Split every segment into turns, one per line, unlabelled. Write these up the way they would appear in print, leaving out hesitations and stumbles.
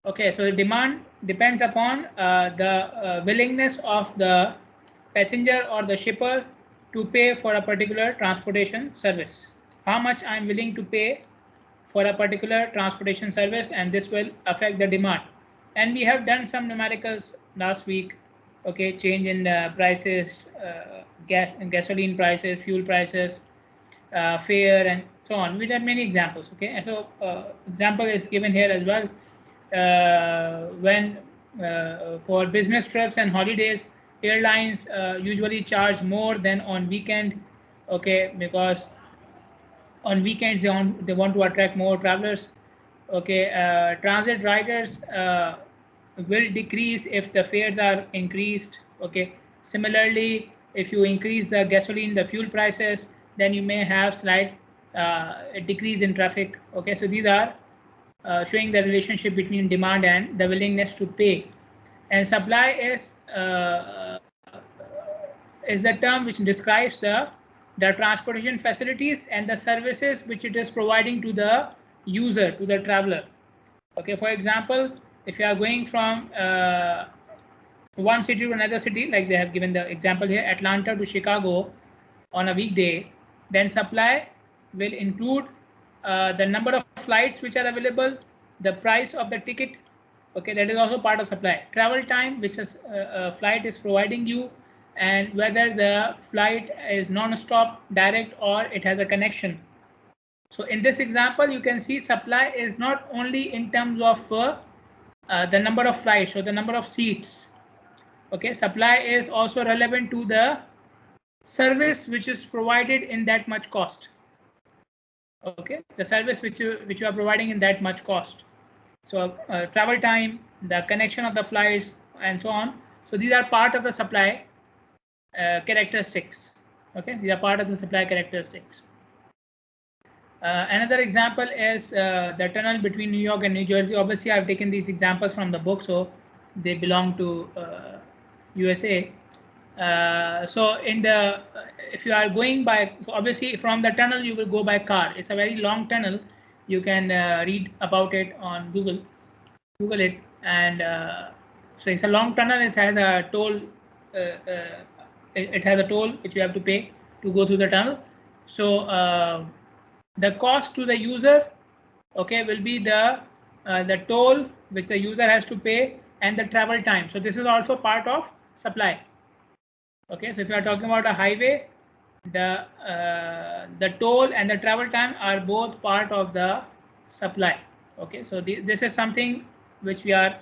Okay, so the demand depends upon the willingness of the passenger or the shipper to pay for a particular transportation service. How much I'm willing to pay for a particular transportation service, and this will affect the demand. And we have done some numericals last week. Okay, change in prices, gasoline prices, fuel prices, fare, and so on. We have many examples. Okay, and so example is given here as well. When for business trips and holidays, airlines usually charge more than on weekend. Okay, because on weekends they want to attract more travelers. Okay, transit riders will decrease if the fares are increased. Okay, similarly, if you increase the gasoline, the fuel prices, then you may have slight decrease in traffic. Okay, so these are showing the relationship between demand and the willingness to pay. And supply is the term which describes the transportation facilities and the services which it is providing to the user, to the traveler. Okay, for example, if you are going from one city to another city, like they have given the example here, Atlanta to Chicago on a weekday, then supply will include the number of flights which are available, the price of the ticket. Okay, that is also part of supply. Travel time, which is a flight is providing you, and whether the flight is non-stop, direct, or it has a connection. So in this example, you can see supply is not only in terms of the number of flights or the number of seats. Okay, supply is also relevant to the service which is provided in that much cost. Okay, the service which you are providing in that much cost. So travel time, the connection of the flights, and so on. So these are part of the supply characteristics. Okay, these are part of the supply characteristics. Another example is the tunnel between New York and New Jersey. Obviously, I've taken these examples from the book, so they belong to USA. So in the if you are going by, obviously from the tunnel you will go by car. It's a very long tunnel. You can read about it on Google it, and so it's a long tunnel. It has a toll. It has a toll which you have to pay to go through the tunnel. So the cost to the user, okay, will be the toll which the user has to pay and the travel time. So this is also part of supply. Okay, so if you are talking about a highway, the toll and the travel time are both part of the supply. Okay, so this is something which we are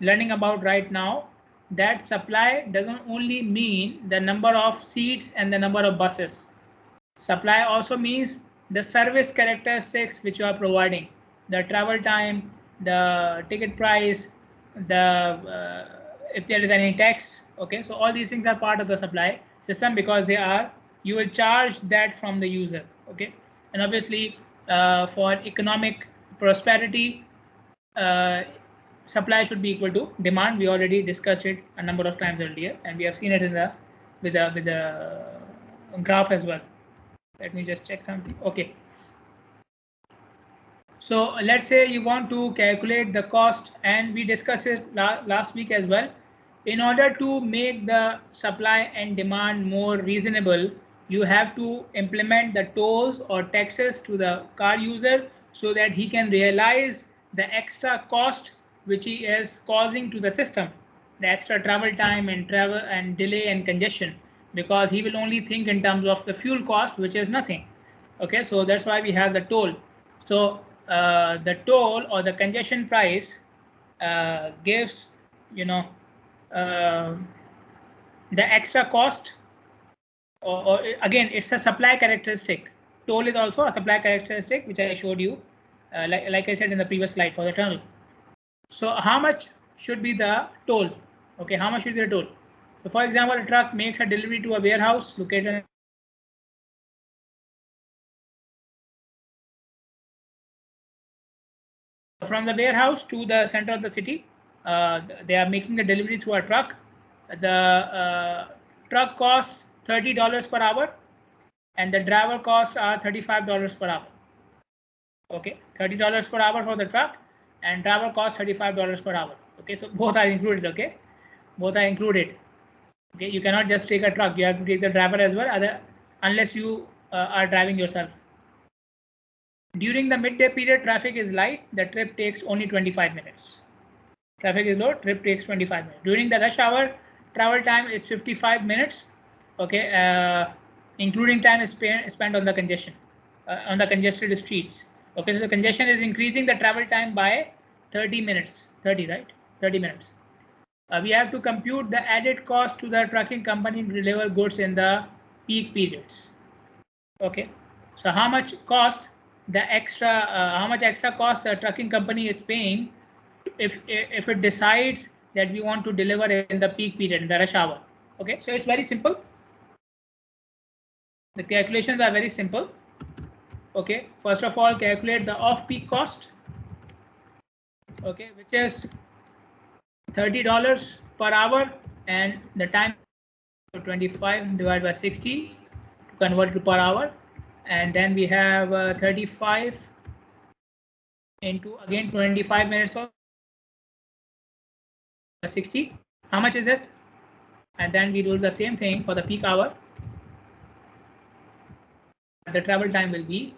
learning about right now, that supply doesn't only mean the number of seats and the number of buses. Supply also means the service characteristics which you are providing, the travel time, the ticket price, the if there is any tax. Okay, so all these things are part of the supply system, because they are, you will charge that from the user. Okay, and obviously for economic prosperity, supply should be equal to demand. We already discussed it a number of times earlier, and we have seen it in the with the graph as well. Let me just check something. Okay, so let's say you want to calculate the cost, and we discussed it last week as well. In order to make the supply and demand more reasonable, you have to implement the tolls or taxes to the car user, so that he can realize the extra cost which he is causing to the system, the extra travel time and travel and delay and congestion, because he will only think in terms of the fuel cost, which is nothing. Okay, so that's why we have the toll. So the toll or the congestion price gives, you know, uh, the extra cost, or again, it's a supply characteristic. Toll is also a supply characteristic, which I showed you, like I said in the previous slide for the tunnel. So how much should be the toll? Okay, how much should be the toll? So for example, a truck makes a delivery to a warehouse located in the center of the city. So from the warehouse to the center of the city, they are making the delivery through a truck. The truck costs $30 per hour, and the driver costs are $35 per hour. Okay, $30 per hour for the truck, and driver costs $35 per hour. Okay, so both are included. Okay, both are included. Okay, you cannot just take a truck. You have to take the driver as well, unless you are driving yourself. During the midday period, traffic is light. The trip takes only 25 minutes. Traffic is low. Trip takes 25 minutes. During the rush hour, travel time is 55 minutes. Okay, including time is spent on the congestion, on the congested streets. Okay, so the congestion is increasing the travel time by 30 minutes. 30, right? 30 minutes. We have to compute the added cost to the trucking company to deliver goods in the peak periods. Okay, so how much cost the extra? How much extra cost the trucking company is paying if it decides that we want to deliver in the peak period, in the rush hour? Okay, so it's very simple. The calculations are very simple. Okay, first of all, calculate the off-peak cost. Okay, which is $30 per hour, and the time 25 divided by 60 to convert to per hour, and then we have 35 into again 25 minutes of 60. How much is it? And then we do the same thing for the peak hour. The travel time will be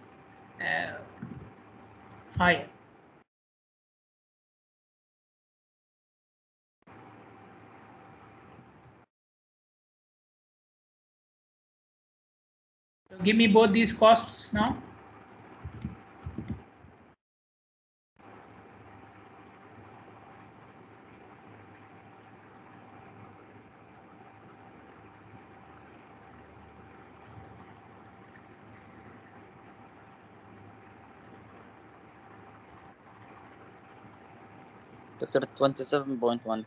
higher. So give me both these costs now.
Dr. 27.1.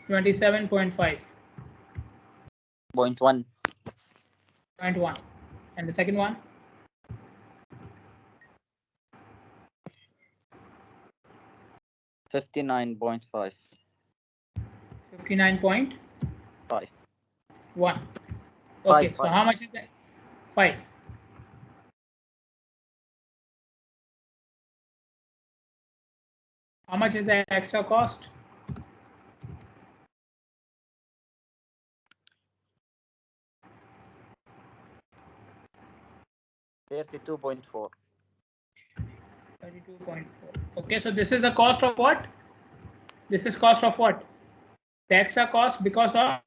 27.5.
0.1.
0.1. And the second one?
59.5.
59.5. 1.
Five.
Okay, so how much is that? 5. How much is the extra cost?
$32.4.
32.4. Okay, so this is the cost of what? This is cost of what? The extra cost because of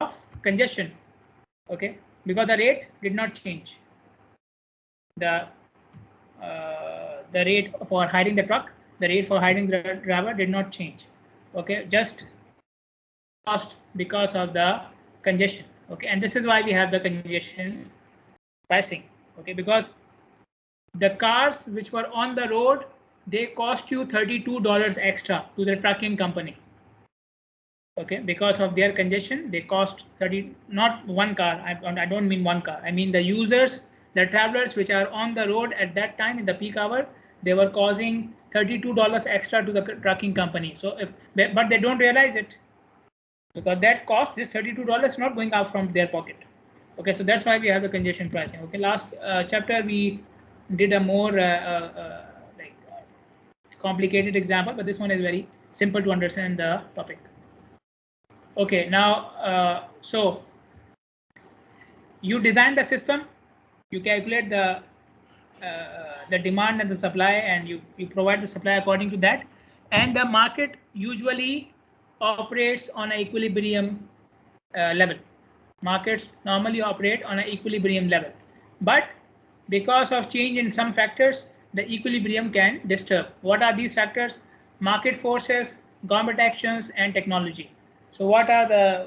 congestion. Okay, because the rate did not change. The rate for hiring the truck, the rate for hiring the driver did not change. Okay, just cost because of the congestion. Okay, and this is why we have the congestion pricing. Okay, because the cars which were on the road, they cost you $32 extra to the trucking company. Okay, because of their congestion, they cost 30. Not one car. I don't mean one car. I mean the users, the travelers which are on the road at that time in the peak hour, they were causing $32 extra to the trucking company. So but they don't realize it, because that cost, this $32, not going out from their pocket. Okay, so that's why we have the congestion pricing. Okay, last chapter we did a more complicated example, but this one is very simple to understand the topic. Okay, now so you design the system, you calculate the demand and the supply, and you provide the supply according to that, and the market usually operates on an equilibrium level. Markets normally operate on an equilibrium level, but because of change in some factors, the equilibrium can disturb. What are these factors? Market forces, government actions, and technology. So what are the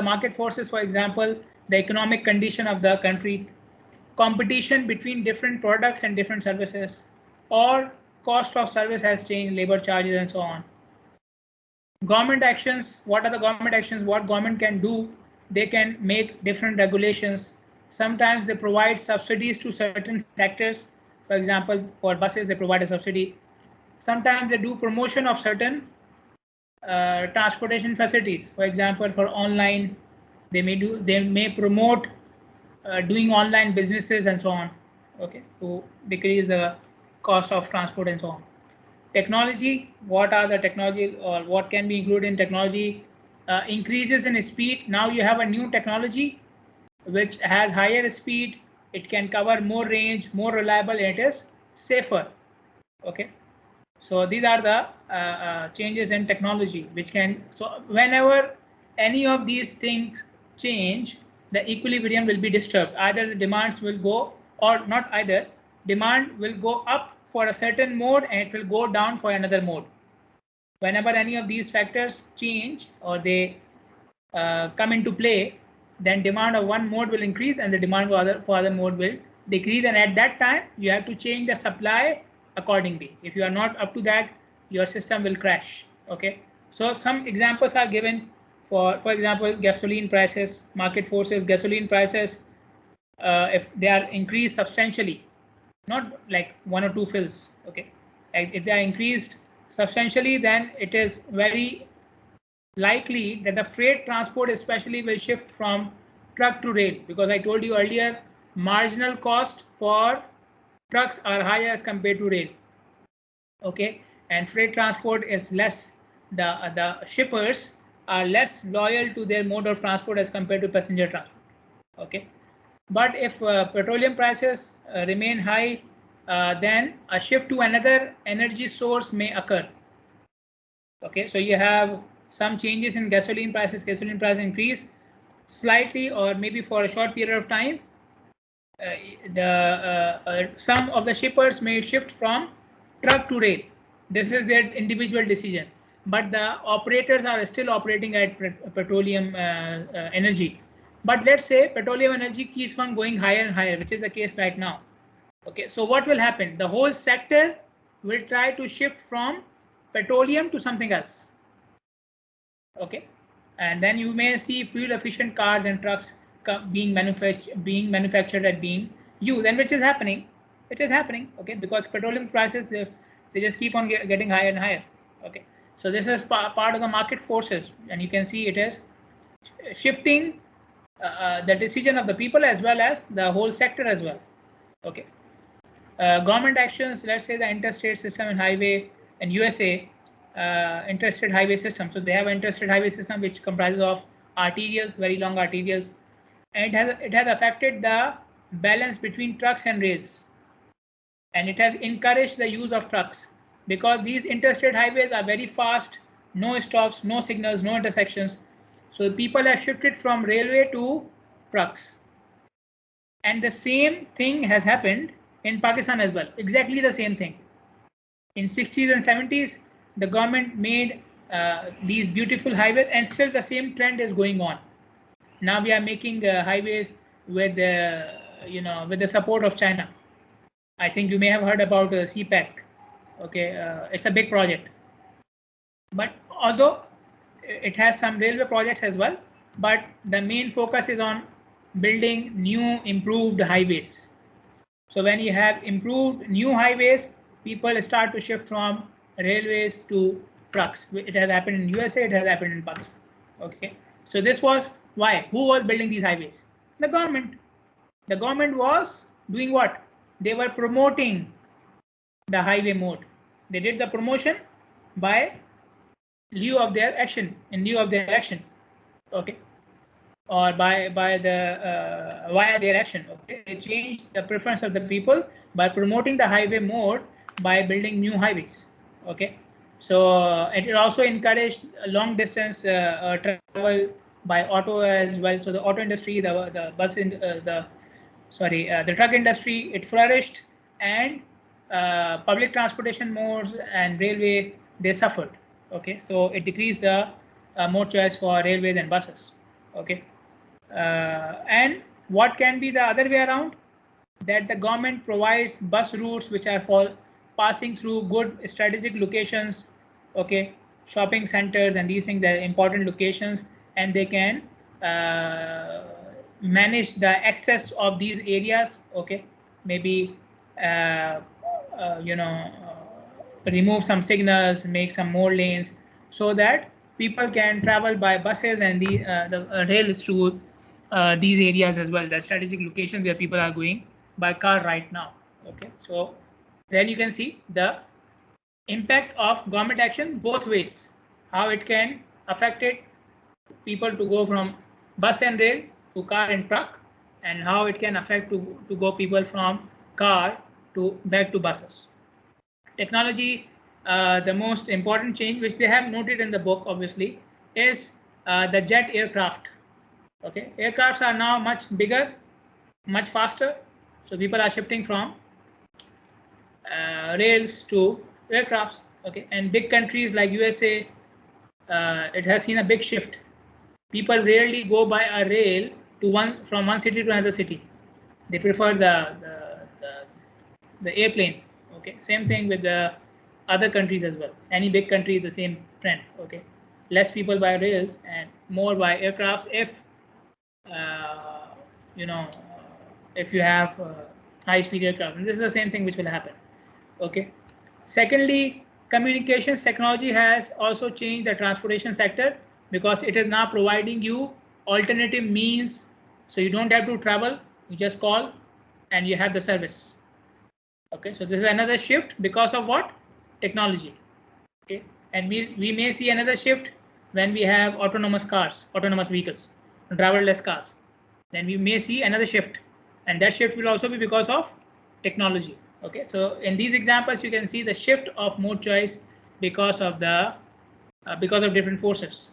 market forces? For example, the economic condition of the country, competition between different products and different services, or cost of service has changed, labor charges, and so on. Government actions. What are the government actions? What government can do? They can make different regulations. Sometimes they provide subsidies to certain sectors. For example, for buses, they provide a subsidy. Sometimes they do promotion of certain transportation facilities. For example, for online, they may promote doing online businesses and so on. Okay, to decrease the cost of transport and so on. Technology, what are the technology or what can be included in technology? Increases in speed. Now you have a new technology which has higher speed, it can cover more range, more reliable, and it is safer. Okay, so these are the changes in technology which can, so whenever any of these things change, the equilibrium will be disturbed. Either the demands will go, or not either, demand will go up for a certain mode and it will go down for another mode. Whenever any of these factors change or they come into play, then demand of one mode will increase and the demand for other mode will decrease, and at that time you have to change the supply accordingly. If you are not up to that, your system will crash. Okay, so some examples are given. For example, gasoline prices, market forces, gasoline prices, if they are increased substantially, not like one or two fills, okay, if they are increased substantially, then it is very likely that the freight transport especially will shift from truck to rail, because I told you earlier, marginal cost for trucks are higher as compared to rail. Okay, and freight transport is less, the shippers are less loyal to their mode of transport as compared to passenger transport. Okay, but if petroleum prices remain high, then a shift to another energy source may occur. Okay, so you have some changes in gasoline prices. Gasoline price increase slightly or maybe for a short period of time. Some of the shippers may shift from truck to rail. This is their individual decision, but the operators are still operating at petroleum energy. But let's say petroleum energy keeps on going higher and higher, which is the case right now. Okay, so what will happen? The whole sector will try to shift from petroleum to something else. Okay, and then you may see fuel efficient cars and trucks being manufactured and being used, and which is happening. It is happening. Okay, because petroleum prices, they just keep on getting higher and higher. Okay, so this is part of the market forces, and you can see it is shifting the decision of the people as well as the whole sector as well. Okay, government actions, let's say the interstate system and highway in USA, interstate highway system. So they have an interstate highway system which comprises of arterials, very long arterials, and it has affected the balance between trucks and rails, and it has encouraged the use of trucks, because these interstate highways are very fast, no stops, no signals, no intersections. So people have shifted from railway to trucks, and the same thing has happened in Pakistan as well. Exactly the same thing. In 60s and 70s, the government made these beautiful highways, and still the same trend is going on. Now we are making highways with with the support of China. I think you may have heard about CPEC. Okay, it's a big project. But although it has some railway projects as well, but the main focus is on building new, improved highways. So when you have improved new highways, people start to shift from railways to trucks. It has happened in USA, it has happened in Pakistan. Okay, so this was why. Who was building these highways? The government. The government was doing what? They were promoting the highway mode. They did the promotion by lieu of their action, in lieu of their action. Okay, or by the via their action. Okay, they changed the preference of the people by promoting the highway mode by building new highways. Okay, so it also encouraged long distance travel by auto as well. So the auto industry, the bus in the truck industry, it flourished, and public transportation modes and railway, they suffered. Okay, so it decreased the mode choice for railways and buses. Okay, and what can be the other way around? That the government provides bus routes which are for passing through good strategic locations. Okay, shopping centers and these things, are important locations, and they can manage the access of these areas. Okay, maybe remove some signals, make some more lanes, so that people can travel by buses and the rails to these areas as well, the strategic locations where people are going by car right now. Okay, so then you can see the impact of government action both ways, how it can affect it, people to go from bus and rail to car and truck, and how it can affect to go people from car to back to buses. Technology, the most important change which they have noted in the book obviously is the jet aircraft. Okay, aircrafts are now much bigger, much faster, so people are shifting from rails to aircrafts. Okay, and big countries like USA, it has seen a big shift. People rarely go by a rail to from one city to another city. They prefer the airplane. Okay, same thing with the other countries as well. Any big country is the same trend. Okay, less people by rails and more by aircrafts if you know if you have high-speed aircraft. And this is the same thing which will happen. Okay. Secondly, communications technology has also changed the transportation sector because it is now providing you alternative means, so you don't have to travel, you just call and you have the service. Okay, so this is another shift because of what? Technology. Okay, and we may see another shift when we have autonomous cars, autonomous vehicles, driverless cars. Then we may see another shift, and that shift will also be because of technology. Okay, so in these examples you can see the shift of mode choice because of the because of different forces.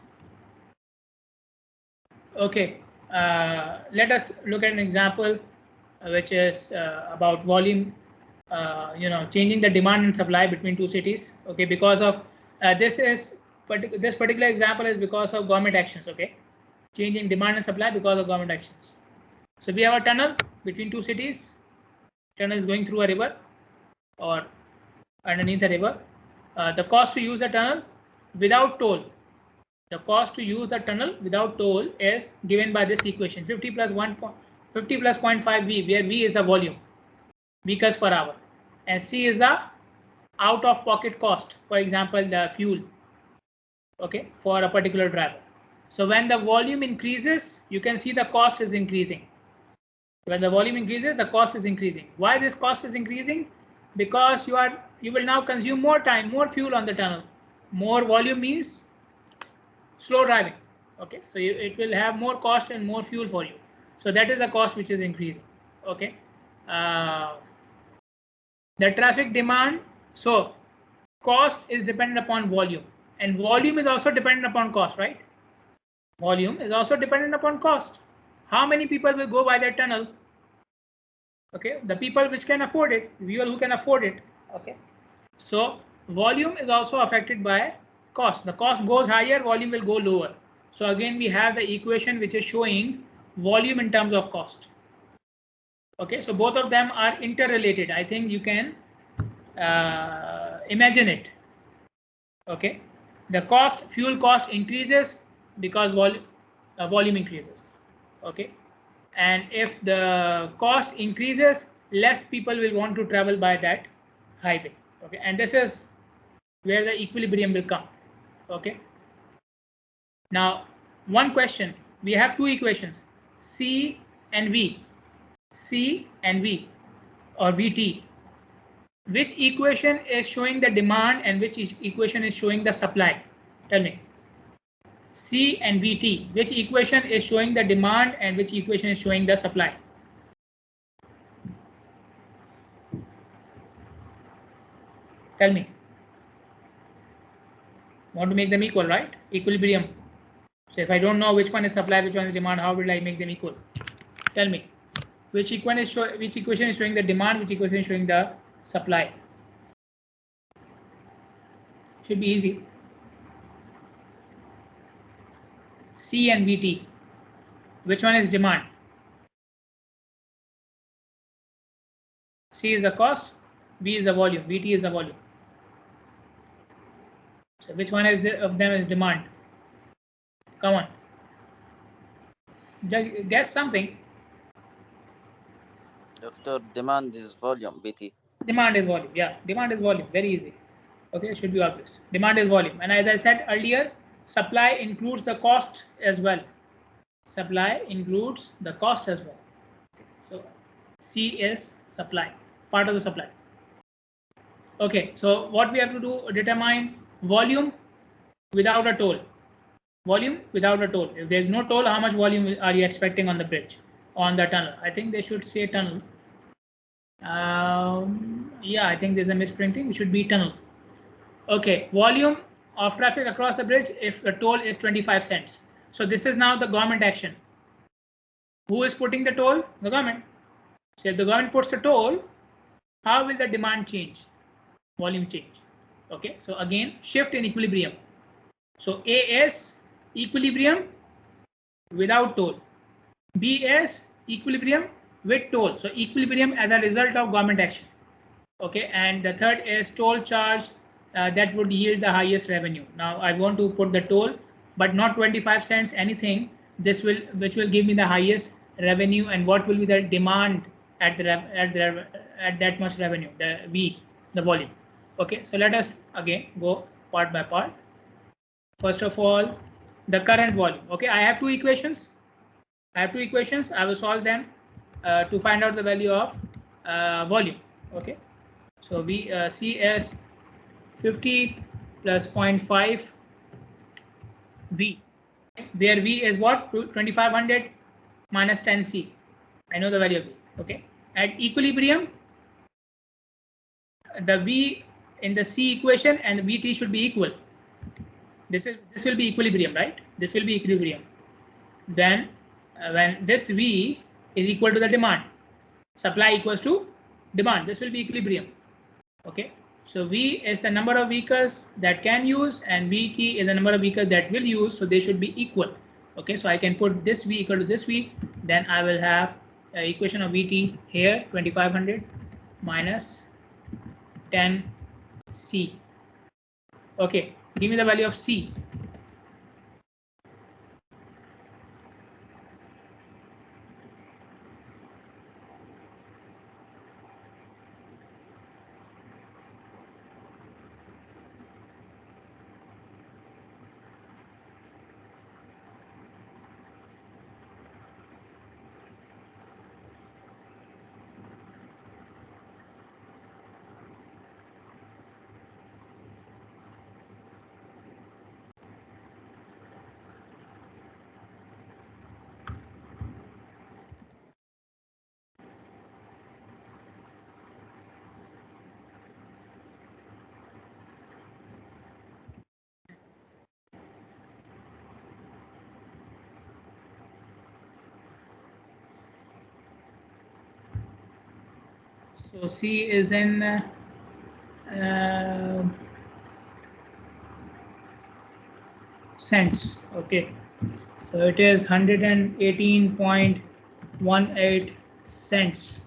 Okay, let us look at an example which is about volume, changing the demand and supply between two cities. Okay, because of this particular example is because of government actions. Okay, changing demand and supply because of government actions. So we have a tunnel between two cities. Tunnel is going through a river or underneath a river. The cost to use a tunnel without toll. The cost to use the tunnel without toll is given by this equation: 50 plus 0.5 V, where V is the volume, vehicles per hour, and C is the out-of-pocket cost. For example, the fuel. Okay, for a particular driver. So when the volume increases, you can see the cost is increasing. When the volume increases, the cost is increasing. Why this cost is increasing? Because you will now consume more time, more fuel on the tunnel. More volume means slow driving. Okay, so it will have more cost and more fuel for you. So that is the cost which is increasing. Okay, the traffic demand. So cost is dependent upon volume, and volume is also dependent upon cost, right? Volume is also dependent upon cost. How many people will go by that tunnel? Okay, the people which can afford it, people who can afford it. Okay, so volume is also affected by cost. The cost goes higher, volume will go lower. So again we have the equation which is showing volume in terms of cost. Okay, so both of them are interrelated. I think you can imagine it. Okay, the cost, fuel cost increases because volume increases. Okay, and if the cost increases, less people will want to travel by that highway. Okay, and this is where the equilibrium will come. Okay, now one question, we have two equations, C and V, C and V or VT. Which equation is showing the demand and which equation is showing the supply? Tell me. C and VT, which equation is showing the demand and which equation is showing the supply? Tell me. Want to make them equal, right? Equilibrium. So if I don't know which one is supply, which one is demand, how will I make them equal? Tell me. Which equation is showing the demand, which equation is showing the supply? Should be easy. C and VT. Which one is demand? C is the cost, V is the volume, VT is the volume. So which one of them is demand? Come on. Guess something.
Doctor, demand is volume, VT.
Demand is volume. Yeah, demand is volume. Very easy. Okay, it should be obvious. Demand is volume. And as I said earlier, supply includes the cost as well. Supply includes the cost as well. So C is supply, part of the supply. Okay, so what we have to do, determine volume without a toll. Volume without a toll. If there's no toll, how much volume are you expecting on the bridge, on the tunnel? I think they should say tunnel. Yeah, I think there's a misprinting. It should be tunnel. Okay, volume of traffic across the bridge if the toll is 25 cents. So this is now the government action. Who is putting the toll? The government. So if the government puts the toll, how will the demand change? Volume change. Okay, so again, shift in equilibrium. So A is equilibrium without toll. B is equilibrium with toll. So equilibrium as a result of government action. Okay, and the third is toll charge that would yield the highest revenue. Now I want to put the toll, but not 25 cents anything. This will, which will give me the highest revenue, and what will be the demand at that much revenue, the V, the volume. Okay, so let us again go part by part. First of all, the current volume. Okay, I have two equations. I will solve them to find out the value of volume. Okay, so we C as 50 plus 0.5 V, where V is what? 2500 minus 10 C. I know the value of V. Okay, at equilibrium, the V in the C equation and the VT should be equal. This will be equilibrium, right? This will be equilibrium. Then when this V is equal to the demand, supply equals to demand, this will be equilibrium. Okay, so V is the number of vehicles that can use, and VT is the number of vehicles that will use, so they should be equal. Okay, so I can put this V equal to this V, then I will have equation of VT here, 2500 minus 10 C. Okay, give me the value of C. So C is in cents. Okay, so it is 118.18 cents.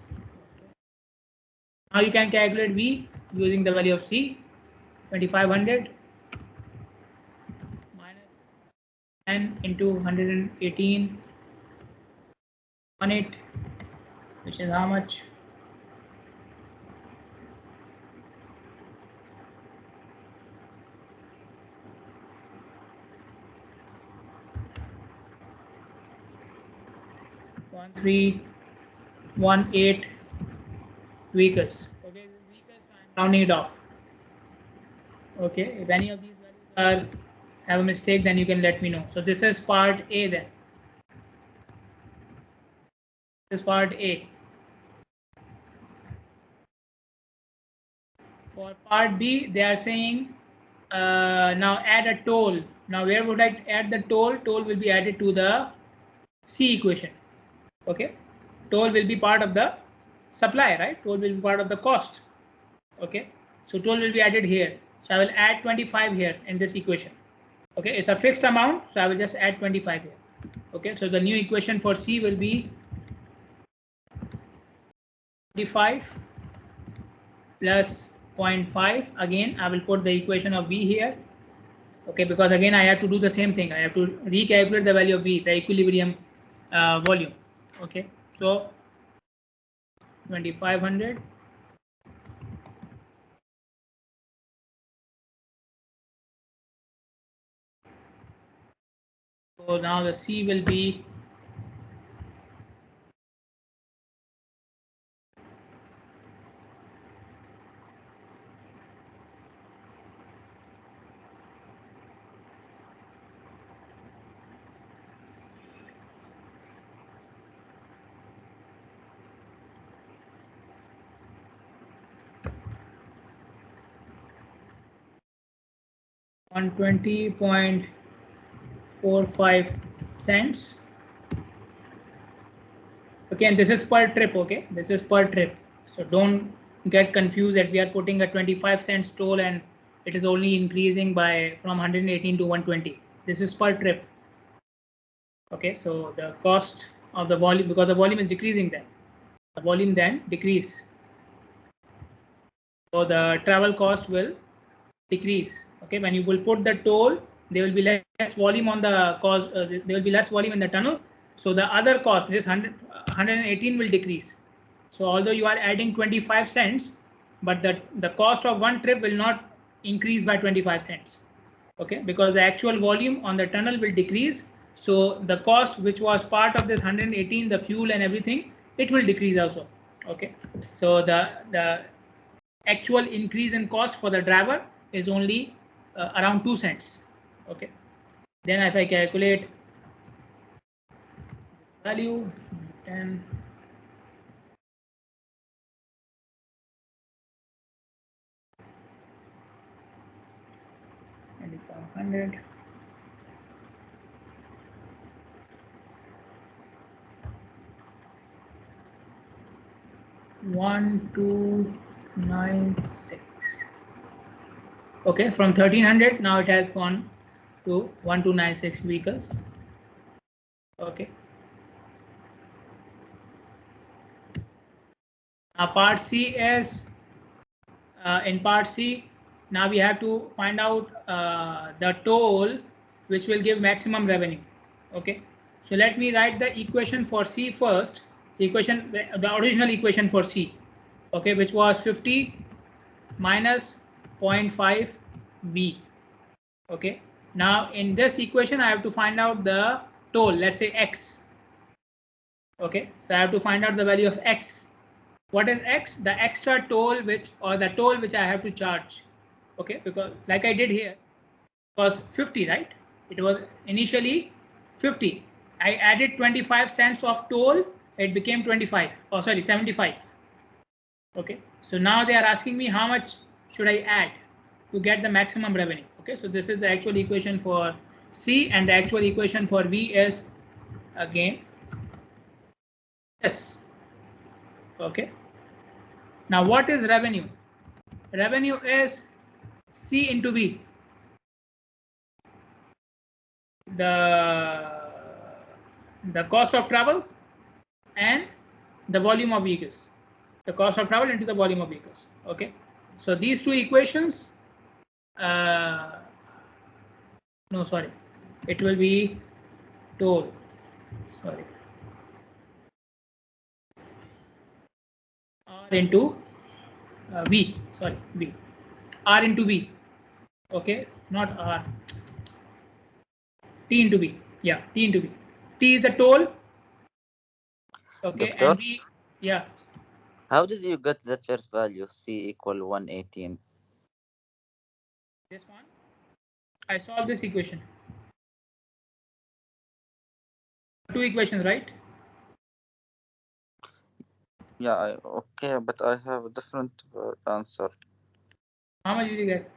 Now you can calculate V using the value of C, 2500 minus 10 into 118.18, which is how much? One three 18 vehicles. Okay, vehicles, I'm rounding it off. Okay, if any of these values have a mistake, then you can let me know. So this is part A then. This is part A. For part B, they are saying now add a toll. Now where would I add the toll? Toll will be added to the C equation. Okay, toll will be part of the supply, right? Toll will be part of the cost. Okay, so toll will be added here. So I will add 25 here in this equation. Okay, it's a fixed amount, so I will just add 25 here. Okay, so the new equation for C will be 25 plus 0.5. Again, I will put the equation of V here. Okay, because again I have to do the same thing. I have to recalculate the value of V, the equilibrium volume. Okay, so 2500 so now the C will be 120.45 cents. Okay, and this is per trip. Okay, this is per trip, so don't get confused that we are putting a 25 cents toll and it is only increasing by from 118 to 120. This is per trip. Okay, so the cost of the volume, because the volume is decreasing, then the volume then decrease, so the travel cost will decrease. Okay, when you will put the toll, there will be less volume on the cost, there will be less volume in the tunnel, so the other cost, this 118 will decrease. So although you are adding 25 cents, but the cost of one trip will not increase by 25 cents. Okay, because the actual volume on the tunnel will decrease, so the cost which was part of this 118, the fuel and everything, it will decrease also. Okay, so the actual increase in cost for the driver is only around 2 cents. Okay, then if I calculate this value, 10, and 500, 1296. Okay, from 1300 now it has gone to 1296 vehicles. Okay, now part C is in part C, now we have to find out the toll which will give maximum revenue. Okay, so let me write the equation for C first. The original equation for C, okay, which was 50 minus 0.5 V. Okay, now in this equation I have to find out the toll, let's say X. Okay, so I have to find out the value of X. What is X? The extra toll which I have to charge. Okay, because like I did here, it was 50, right? It was initially 50. I added 25 cents of toll, it became 25. Oh, sorry, 75. Okay, so now they are asking me how much should I add to get the maximum revenue. Okay, so this is the actual equation for C, and the actual equation for V is again this. Okay, now what is revenue? Revenue is C into V. The cost of travel and the volume of vehicles. The cost of travel into the volume of vehicles. Okay, so these two equations, no, sorry, it will be toll, sorry, R into V, sorry, V, R into V. Okay, not R, T into V. Yeah, T into V. T is the toll. Okay,
Doctor,
and V, yeah.
how did you get the first value C equal 118?
This one, I solved this equation. Two equations, right?
Yeah, okay, but I have a different answer.
How much did you get?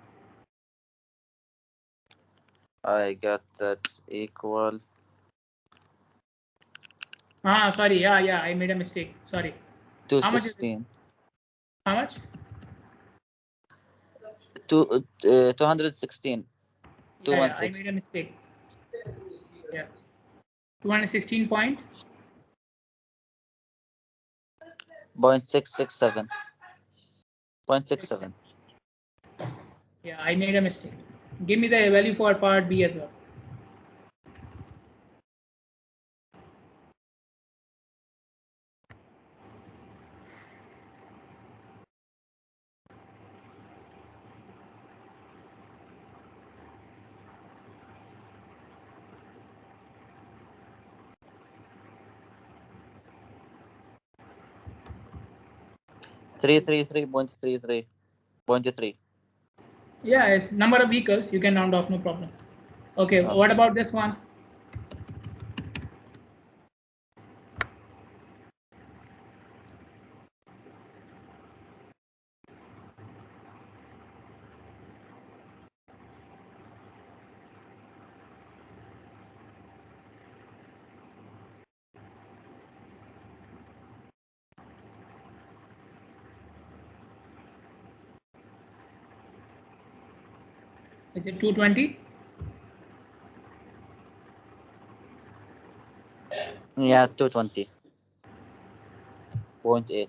I got that equal.
Sorry, yeah, I made a mistake. Sorry. How much is it?
216.
How much?
216.
Yeah, I made
216.
a mistake. Yeah, 216 point.
0.667. 0.67.
Yeah, I made a mistake. Give me the value for part B as well.
Three 333.33.
Yeah, it's number of vehicles. You can round off, no problem. Okay, what
Okay.
about this one? Is it 220?
Yeah, 220.8.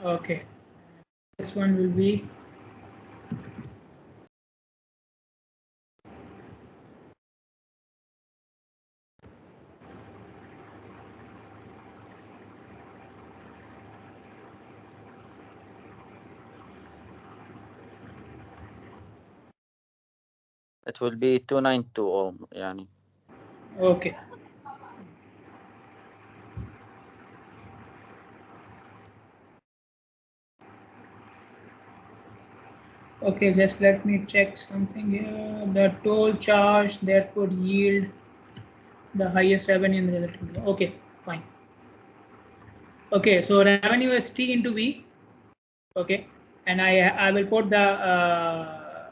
Okay. This one will be
It will be 292 all يعني.
okay. Okay, just let me check something here. The toll charge that would yield the highest revenue in the relative. Okay, fine. Okay, so revenue is T into V. Okay, and I will put the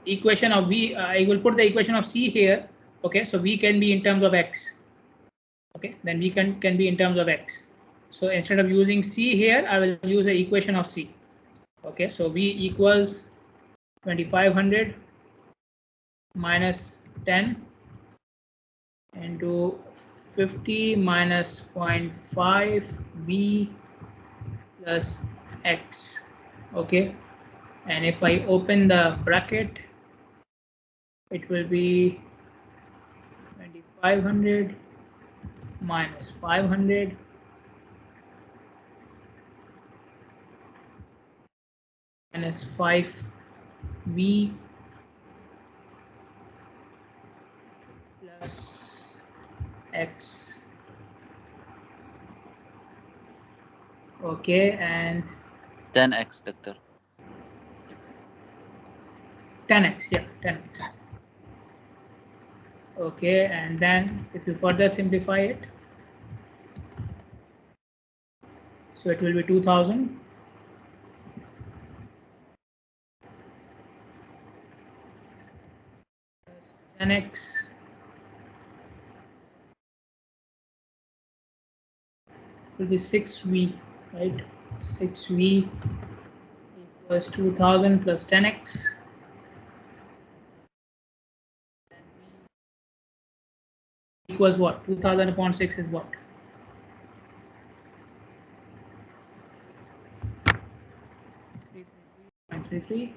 equation of V. I will put the equation of C here. Okay, so V can be in terms of X. Okay, then V can be in terms of X. So instead of using C here, I will use the equation of C. Okay, so V equals 2500 minus 10 into 50 minus 0.5 V plus X. Okay, and if I open the bracket, it will be 2500 minus 500 minus 5V plus X. Okay, and
10x, doctor.
10x, yeah, 10x. Okay, and then if you further simplify it, so it will be 2000 10x will be 6V, right? 6V equals 2000 plus 10x. Equals what? 2000 upon 6 is what? 333.33.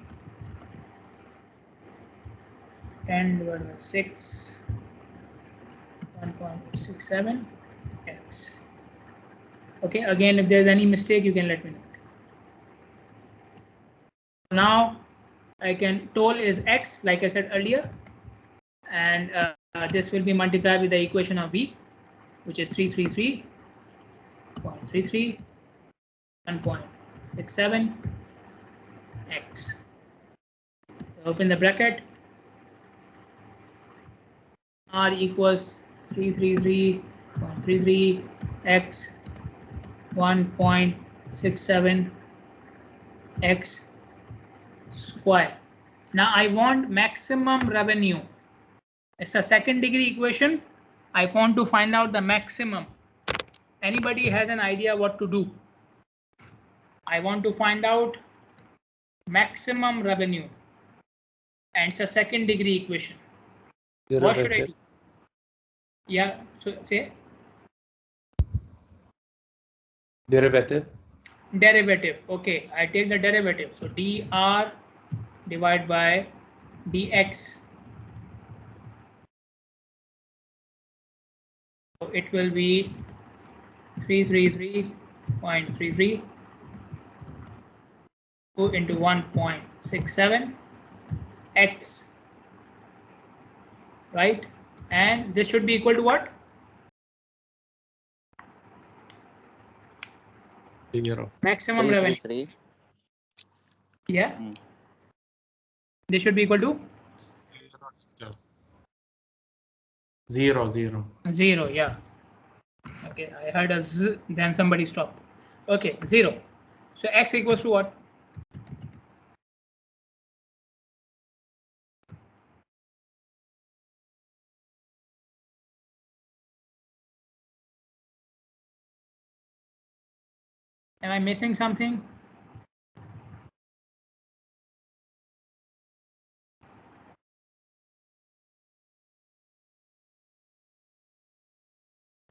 10 divided by 6, 1.67 x. Okay, again, if there's any mistake, you can let me know. Now, I can toll is x, like I said earlier, and this will be multiplied with the equation of v, which is 333.33, 1.67 x. Open the bracket. R equals 333.33 x 1.67 x square. Now I want maximum revenue. It's a second degree equation. I want to find out the maximum. Anybody has an idea what to do? I want to find out maximum revenue, and it's a second degree equation. What should I do? Yeah, so say
derivative.
Derivative. Okay, I take the derivative. So dr divided by dx. So it will be 333.33 into 1.67 x, right? And this should be equal to what?
0.
Maximum revenue.
333.
Yeah. This should be equal to
0.
0. Yeah. Okay, I heard a z, then somebody stopped. Okay, 0. So x equals to what? Am I missing something?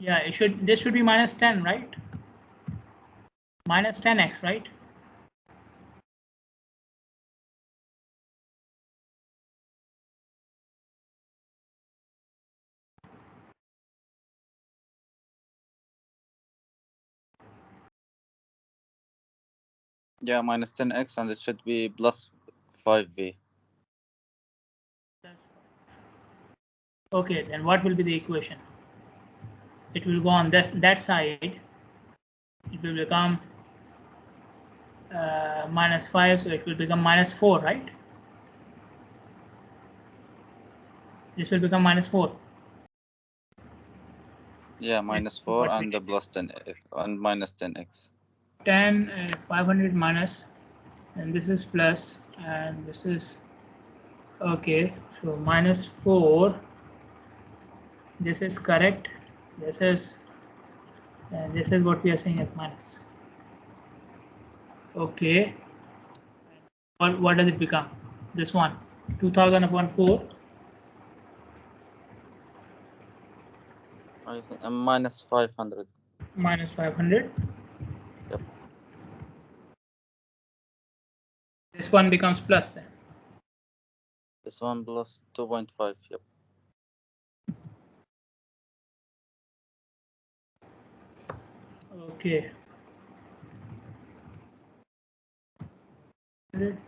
Yeah, it should. This should be minus 10, right? Minus 10x, right?
Yeah, minus 10x, and it should be plus 5v.
Okay, then what will be the equation? It will go on that side. It will become minus 5, so it will become minus 4, right? This will become minus 4.
Yeah, minus 4 and the plus 10x and minus 10x.
10 and 500 minus, and this is plus, and this is okay. So minus 4. This is correct. This is what we are saying as minus. Okay. What does it become? This one, 2000 upon 4.
I think minus 500.
Minus 500.
Yep.
This one becomes plus then.
This one plus 2.5. Yep.
Okay. 100.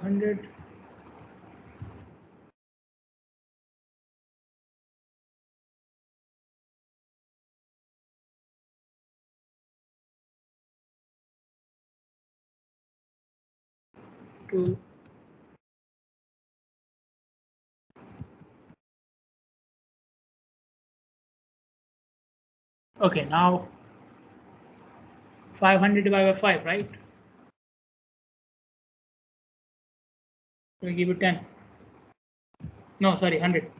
$500. To okay, now 500 divided by 5, right? We'll give it 10. No, sorry, 100.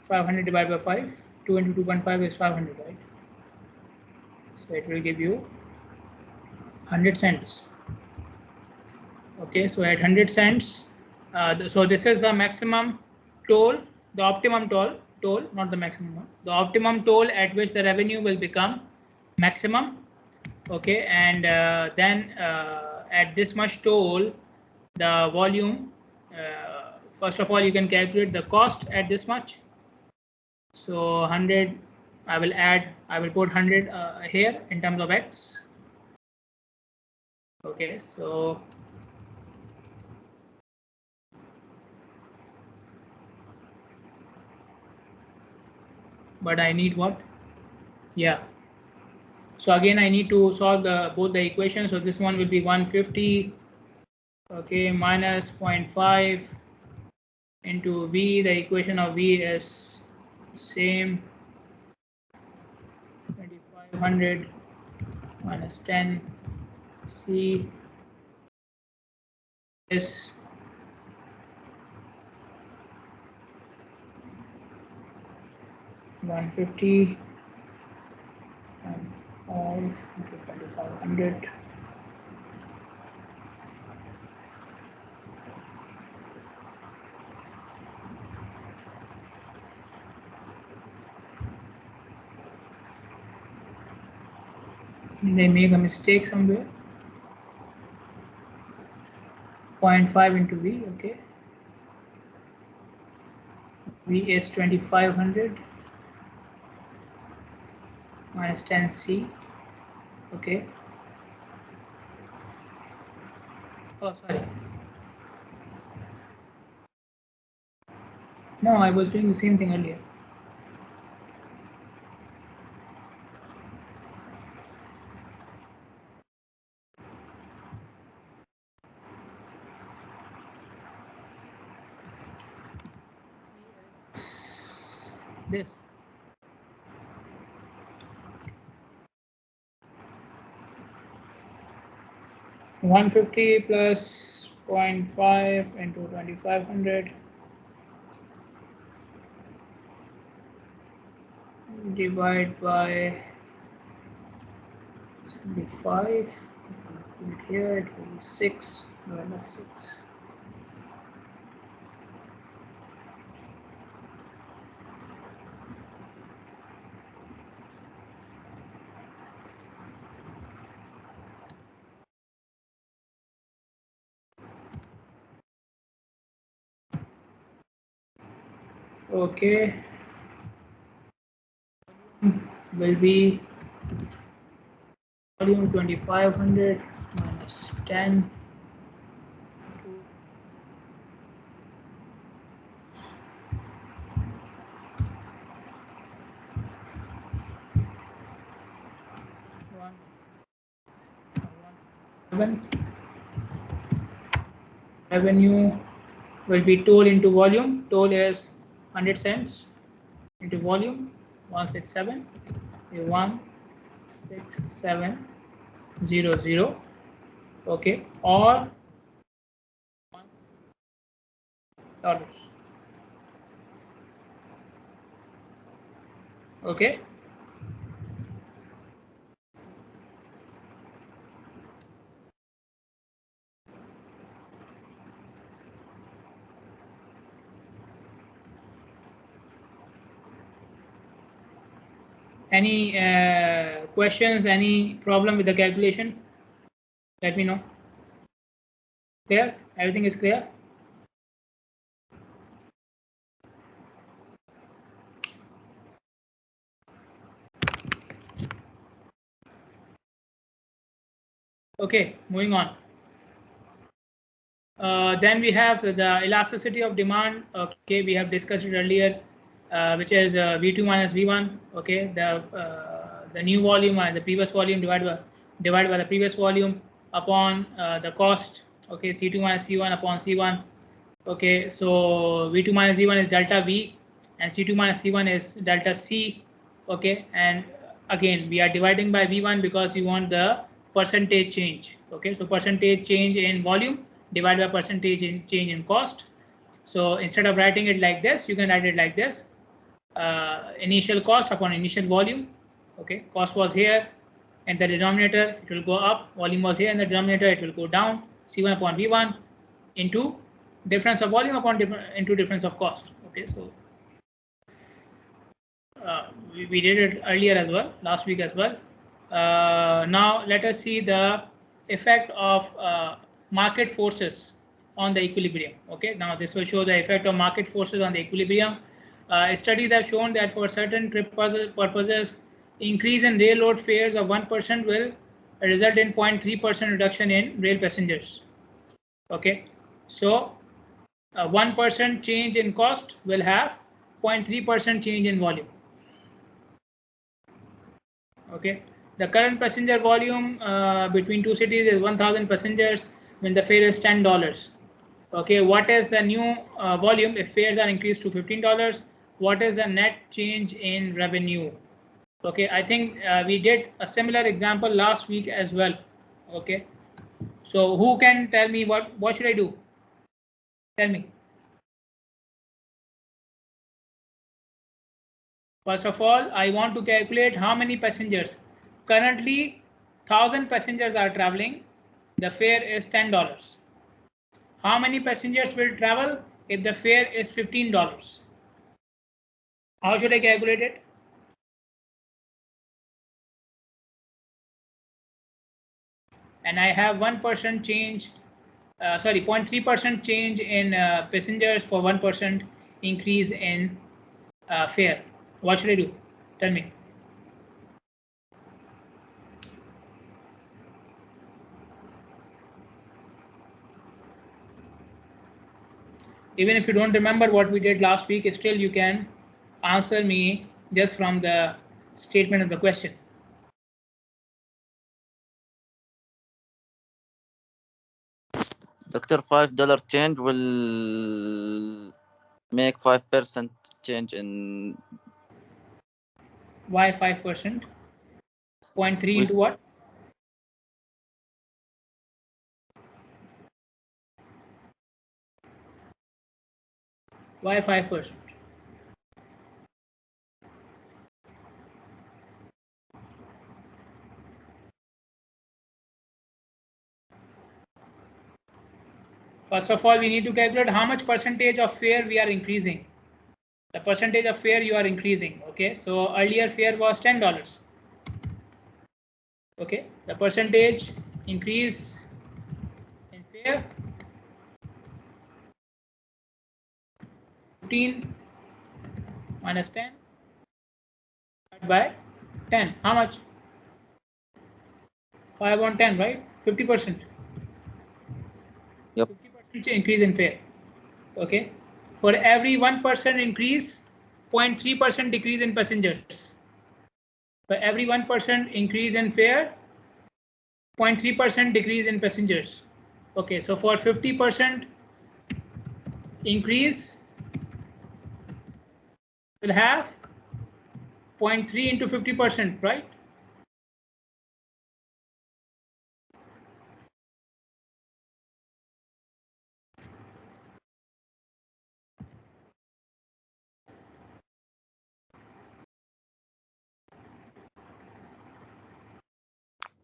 $500 divided by 5. 2 into 2.5 is 500, right? So it will give you 100 cents. Okay, so at 100 cents, so this is the maximum toll, the optimum toll, not the maximum one, the optimum toll at which the revenue will become maximum. Okay, and then at this much toll, the volume, first of all, you can calculate the cost at this much. So 100, I will put 100 here in terms of x. Okay, so but I need what? Yeah. So again, I need to solve both the equations. So this one will be 150, okay, minus 0.5 into V. The equation of V is same, 2500 minus 10 C is 150 and 5 into 2500. They make a mistake somewhere. 0.5 into V, okay. V is 2500 minus 10C, okay. Oh, sorry. No, I was doing the same thing earlier. This. $150 plus 0.5 into 2500 divide by 75. Here it will be 6 minus 6. Okay, will be volume 2500 minus 10. Revenue will be toll into volume. Toll is 100 cents into volume 167 16700. Okay, or $1. Okay. Any questions, any problem with the calculation? Let me know. Clear? Everything is clear? Okay, moving on. Then we have the elasticity of demand. Okay, we have discussed it earlier, which is V2 minus V1. Okay, the new volume and the previous volume divided by the previous volume upon the cost. Okay, C2 minus C1 upon C1. Okay, so V2 minus V1 is delta V, and C2 minus C1 is delta C. Okay, and again we are dividing by V1 because we want the percentage change. Okay, so percentage change in volume divided by percentage in change in cost. So instead of writing it like this, you can write it like this: initial cost upon initial volume. Okay, cost was here, and the denominator it will go up. Volume was here, and the denominator it will go down. C1 upon V1 into difference of volume upon into difference of cost. Okay, so we did it earlier as well, last week as well. Now let us see the effect of market forces on the equilibrium. Okay, now this will show the effect of market forces on the equilibrium. Studies have shown that for certain trip purposes, increase in rail load fares of 1% will result in 0.3% reduction in rail passengers. Okay, so 1% change in cost will have 0.3% change in volume. Okay, the current passenger volume between two cities is 1,000 passengers when the fare is $10. Okay, what is the new volume if fares are increased to $15? What is the net change in revenue? Okay, I think we did a similar example last week as well. Okay, so who can tell me what should I do? Tell me. First of all, I want to calculate how many passengers. Currently, 1,000 passengers are traveling. The fare is $10. How many passengers will travel if the fare is $15? How should I calculate it? And I have 1% change, 0.3% change in passengers for 1% increase in fare. What should I do? Tell me. Even if you don't remember what we did last week, still you can answer me just from the statement of the question.
Doctor, $5 change will make 5% change in.
Why 5%? 0.3 into what? Why 5%? First of all, we need to calculate how much percentage of fare we are increasing. The percentage of fare you are increasing. Okay, so earlier fare was $10. Okay, the percentage increase in fare 15 minus 10 by 10. How much? 5 on 10, right? 50%.
Yep.
50% increase in fare. Okay. For every 1% increase, 0.3% decrease in passengers. For every 1% increase in fare, 0.3% decrease in passengers. Okay. So for 50% increase, we'll have 0.3 into 50%, right?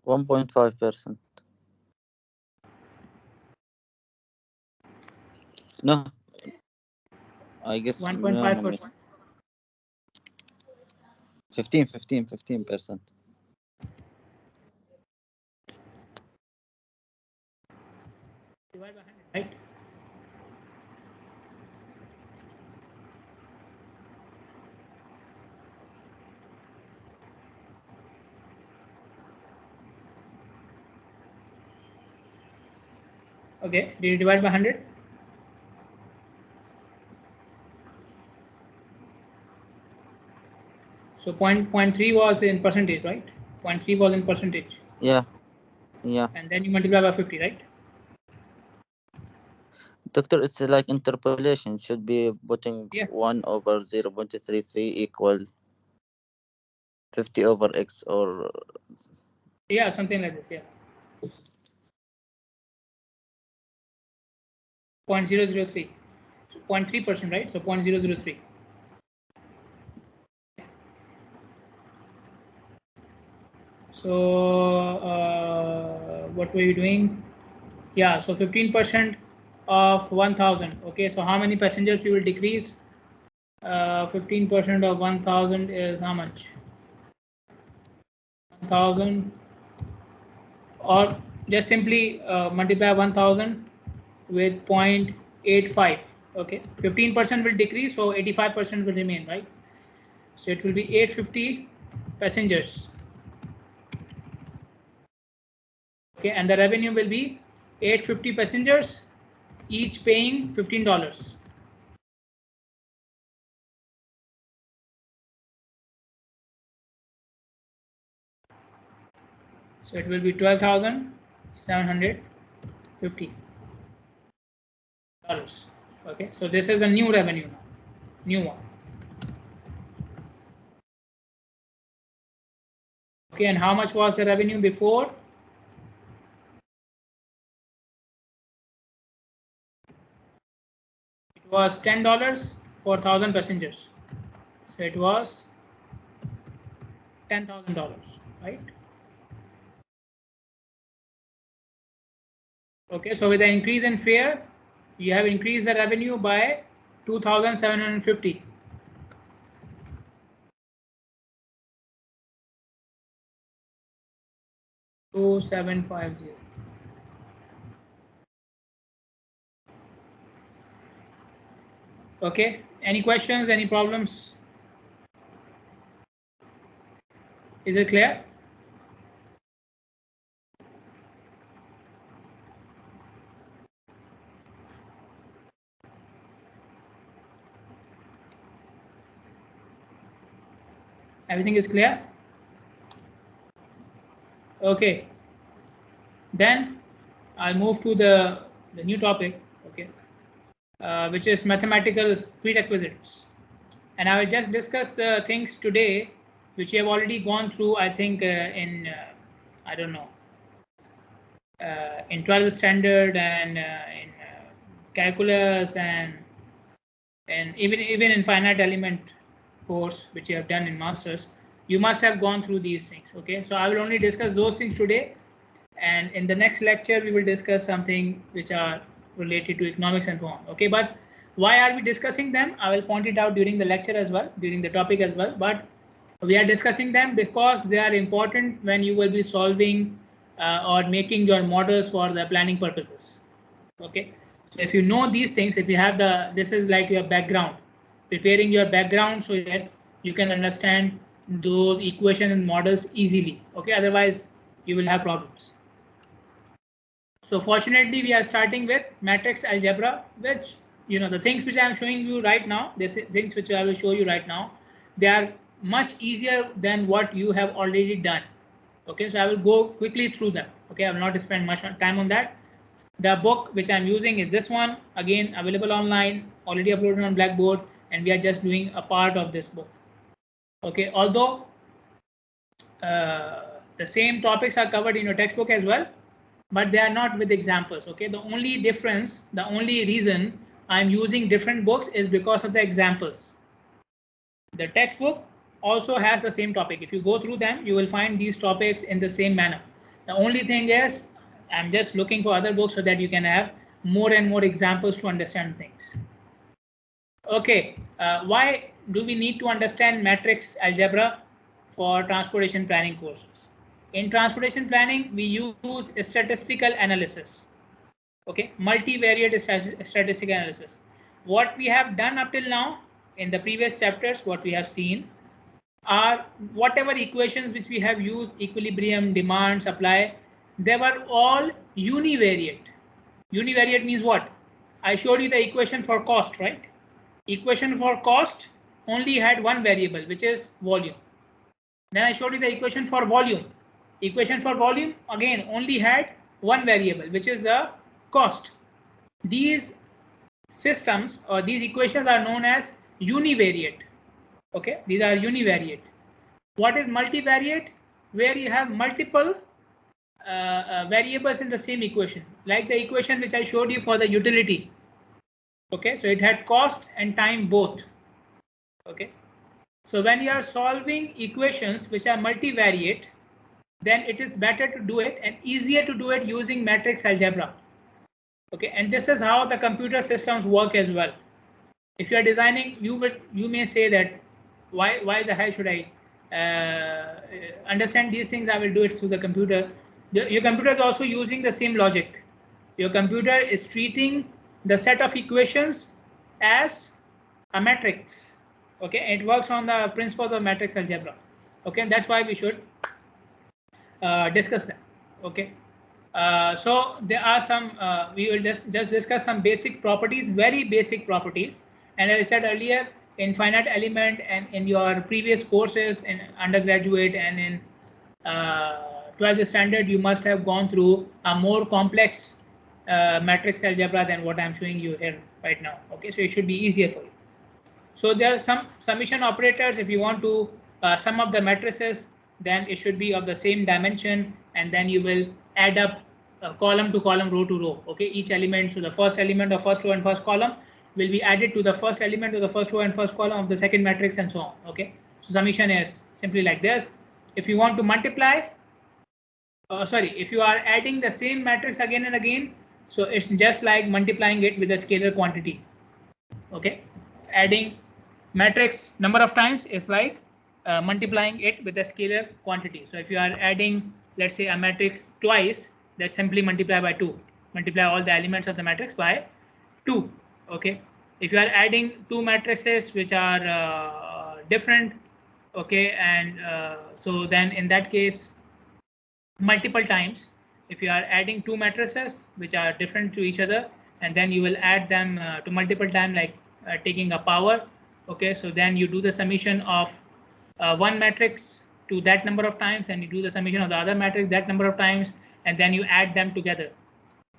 %1.5. No, I guess
1.5%.
15%.
Divide by 100, right? Okay, did you divide by 100? So 0.3 was in percentage, right? 0.3 was in percentage.
Yeah.
And then you multiply by 50, right?
Doctor, it's like interpolation. Should be putting
Yeah.
1 over 0.33 equal 50 over x or
Yeah, something like this. Yeah. 0.003. 0.3%, right? So 0.003. So what were you doing? Yeah, so 15% of 1,000. Okay, so how many passengers we will decrease? 15% of 1,000 is how much? 1,000, or just simply multiply 1,000 with 0.85. Okay, 15% will decrease, so 85% will remain, right? So it will be 850 passengers. Okay, and the revenue will be 850 passengers, each paying $15. So it will be $12,750. Okay, so this is a new revenue now, new one. Okay, and how much was the revenue before? It was $10 for 1,000 passengers. So it was $10,000, right? Okay, so with the increase in fare, you have increased the revenue by 2,750. $2,750. Okay, any questions, any problems? Is it clear? Everything is clear? Okay, then I'll move to the new topic, okay, which is mathematical prerequisites. And I will just discuss the things today which you have already gone through, I think, in, I don't know, in 12th standard and in calculus and even in finite element course which you have done in masters. You must have gone through these things. Okay, so I will only discuss those things today, and in the next lecture we will discuss something which are related to economics and so on. Okay, but why are we discussing them? I will point it out during the lecture as well, during the topic as well. But we are discussing them because they are important when you will be solving or making your models for the planning purposes. Okay, so if you know these things, if you have this is like your background, preparing your background so that you can understand those equations and models easily. Okay, otherwise you will have problems. So fortunately, we are starting with matrix algebra, which, you know, the things which I am showing you right now, these things which I will show you right now, they are much easier than what you have already done. Okay, so I will go quickly through them. Okay, I will not spend much time on that. The book which I'm using is this one, again available online, already uploaded on Blackboard, and we are just doing a part of this book. Okay, although the same topics are covered in your textbook as well, but they are not with examples. Okay, the only difference, the only reason I'm using different books is because of the examples. The textbook also has the same topic. If you go through them, you will find these topics in the same manner. The only thing is, I'm just looking for other books so that you can have more and more examples to understand things. Okay, why do we need to understand matrix algebra for transportation planning courses? In transportation planning, we use statistical analysis. Okay, multivariate statistical analysis. What we have done up till now in the previous chapters, what we have seen are whatever equations which we have used, equilibrium, demand, supply, they were all univariate. Univariate means what? I showed you the equation for cost, right? Equation for cost only had one variable, which is volume. Then I showed you the equation for volume. Equation for volume again only had one variable, which is the cost. These systems or these equations are known as univariate. Okay, these are univariate. What is multivariate? Where you have multiple variables in the same equation, like the equation which I showed you for the utility. Okay, so it had cost and time both. Okay, so when you are solving equations which are multivariate, then it is better to do it and easier to do it using matrix algebra. Okay, and this is how the computer systems work as well. If you are designing, you may say that why the hell should I understand these things? I will do it through the computer. Your computer is also using the same logic. Your computer is treating the set of equations as a matrix. Okay, it works on the principles of matrix algebra. Okay, and that's why we should discuss them. Okay, so there are some, we will just discuss some basic properties, very basic properties. And as I said earlier, in finite element and in your previous courses in undergraduate and in 12th standard, you must have gone through a more complex matrix algebra than what I'm showing you here right now. Okay, so it should be easier for you. So there are some summation operators. If you want to sum up the matrices, then it should be of the same dimension, and then you will add up column to column, row to row. Okay, each element, so the first element of first row and first column will be added to the first element of the first row and first column of the second matrix, and so on. Okay, so summation is simply like this. If you want to multiply, if you are adding the same matrix again and again, so it's just like multiplying it with a scalar quantity. Okay, adding matrix number of times is like multiplying it with a scalar quantity. So if you are adding, let's say, a matrix twice, that simply multiply by 2. Multiply all the elements of the matrix by 2. Okay, if you are adding two matrices which are different, okay, and so then in that case, multiple times, if you are adding two matrices which are different to each other, and then you will add them to multiple times, like taking a power. Okay, so then you do the summation of one matrix to that number of times, and you do the summation of the other matrix that number of times, and then you add them together.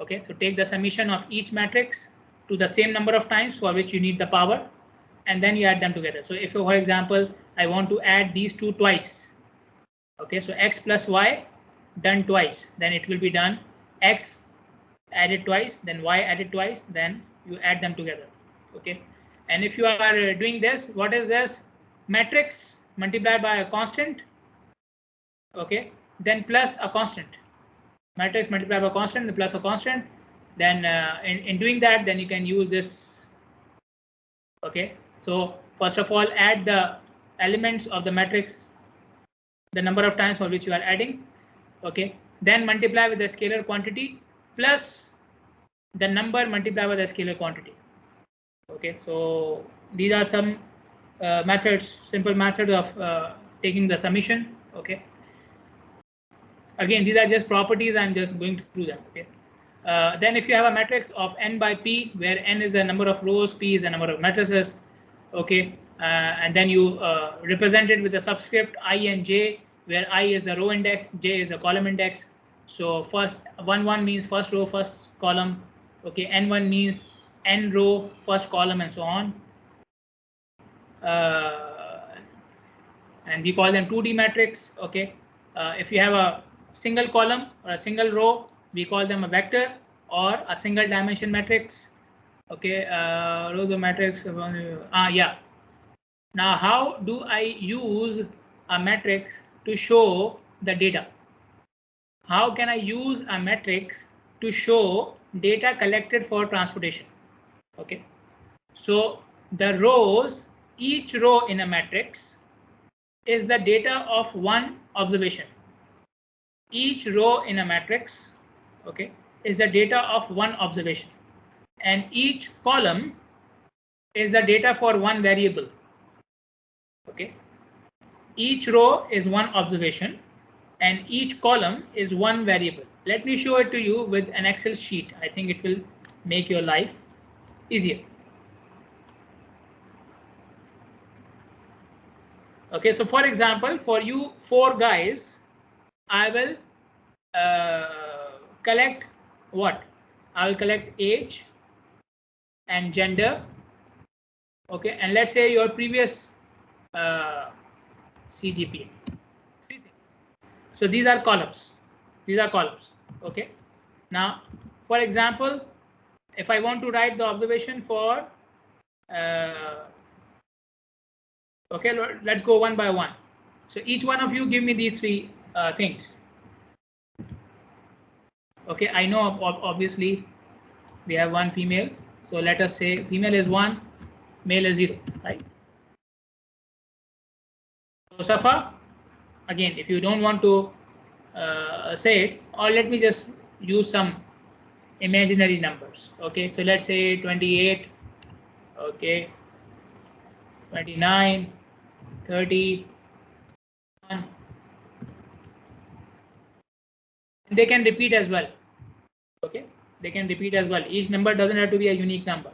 Okay, so take the summation of each matrix to the same number of times for which you need the power, and then you add them together. So if, for example, I want to add these two twice, okay, so x plus y done twice, then it will be done x added twice, then y added twice, then you add them together. Okay, and if you are doing this, what is this? Matrix multiplied by a constant, okay, then plus a constant. Matrix multiplied by a constant, then plus a constant, Then in doing that, then you can use this. Okay, so first of all, add the elements of the matrix, the number of times for which you are adding. Okay, then multiply with the scalar quantity plus the number multiplied by the scalar quantity. Okay, so these are some methods, simple methods of taking the summation. Okay, again, these are just properties. I'm just going through them. Okay, then if you have a matrix of n by p, where n is the number of rows, p is the number of matrices. Okay, and then you represent it with a subscript I and j, where I is the row index, j is the column index. So first 1 means first row, first column. Okay, n1 means n row, first column, and so on. And we call them 2D matrix. Okay, if you have a single column or a single row, we call them a vector or a single dimension matrix. Okay, rows of matrix. Yeah. Now, how do I use a matrix to show the data? How can I use a matrix to show data collected for transportation? Okay, so the rows, each row in a matrix is the data of one observation. Each row in a matrix, okay, is the data of one observation, and each column is the data for one variable. Okay, each row is one observation and each column is one variable. Let me show it to you with an Excel sheet. I think it will make your life easier. Okay, so for example, for you 4 guys, I will collect what? I will collect age and gender. Okay, and let's say your previous CGPA. 3 things. So these are columns. These are columns. Okay. Now, for example, if I want to write the observation for okay, let's go one by one. So each one of you give me these 3 things. Okay, I know obviously we have 1 female. So let us say female is 1, male is 0, right? So Safa, again, if you don't want to say it, or let me just use some imaginary numbers. Okay, so let's say 28, okay, 29, 30. They can repeat as well. Okay, they can repeat as well. Each number doesn't have to be a unique number.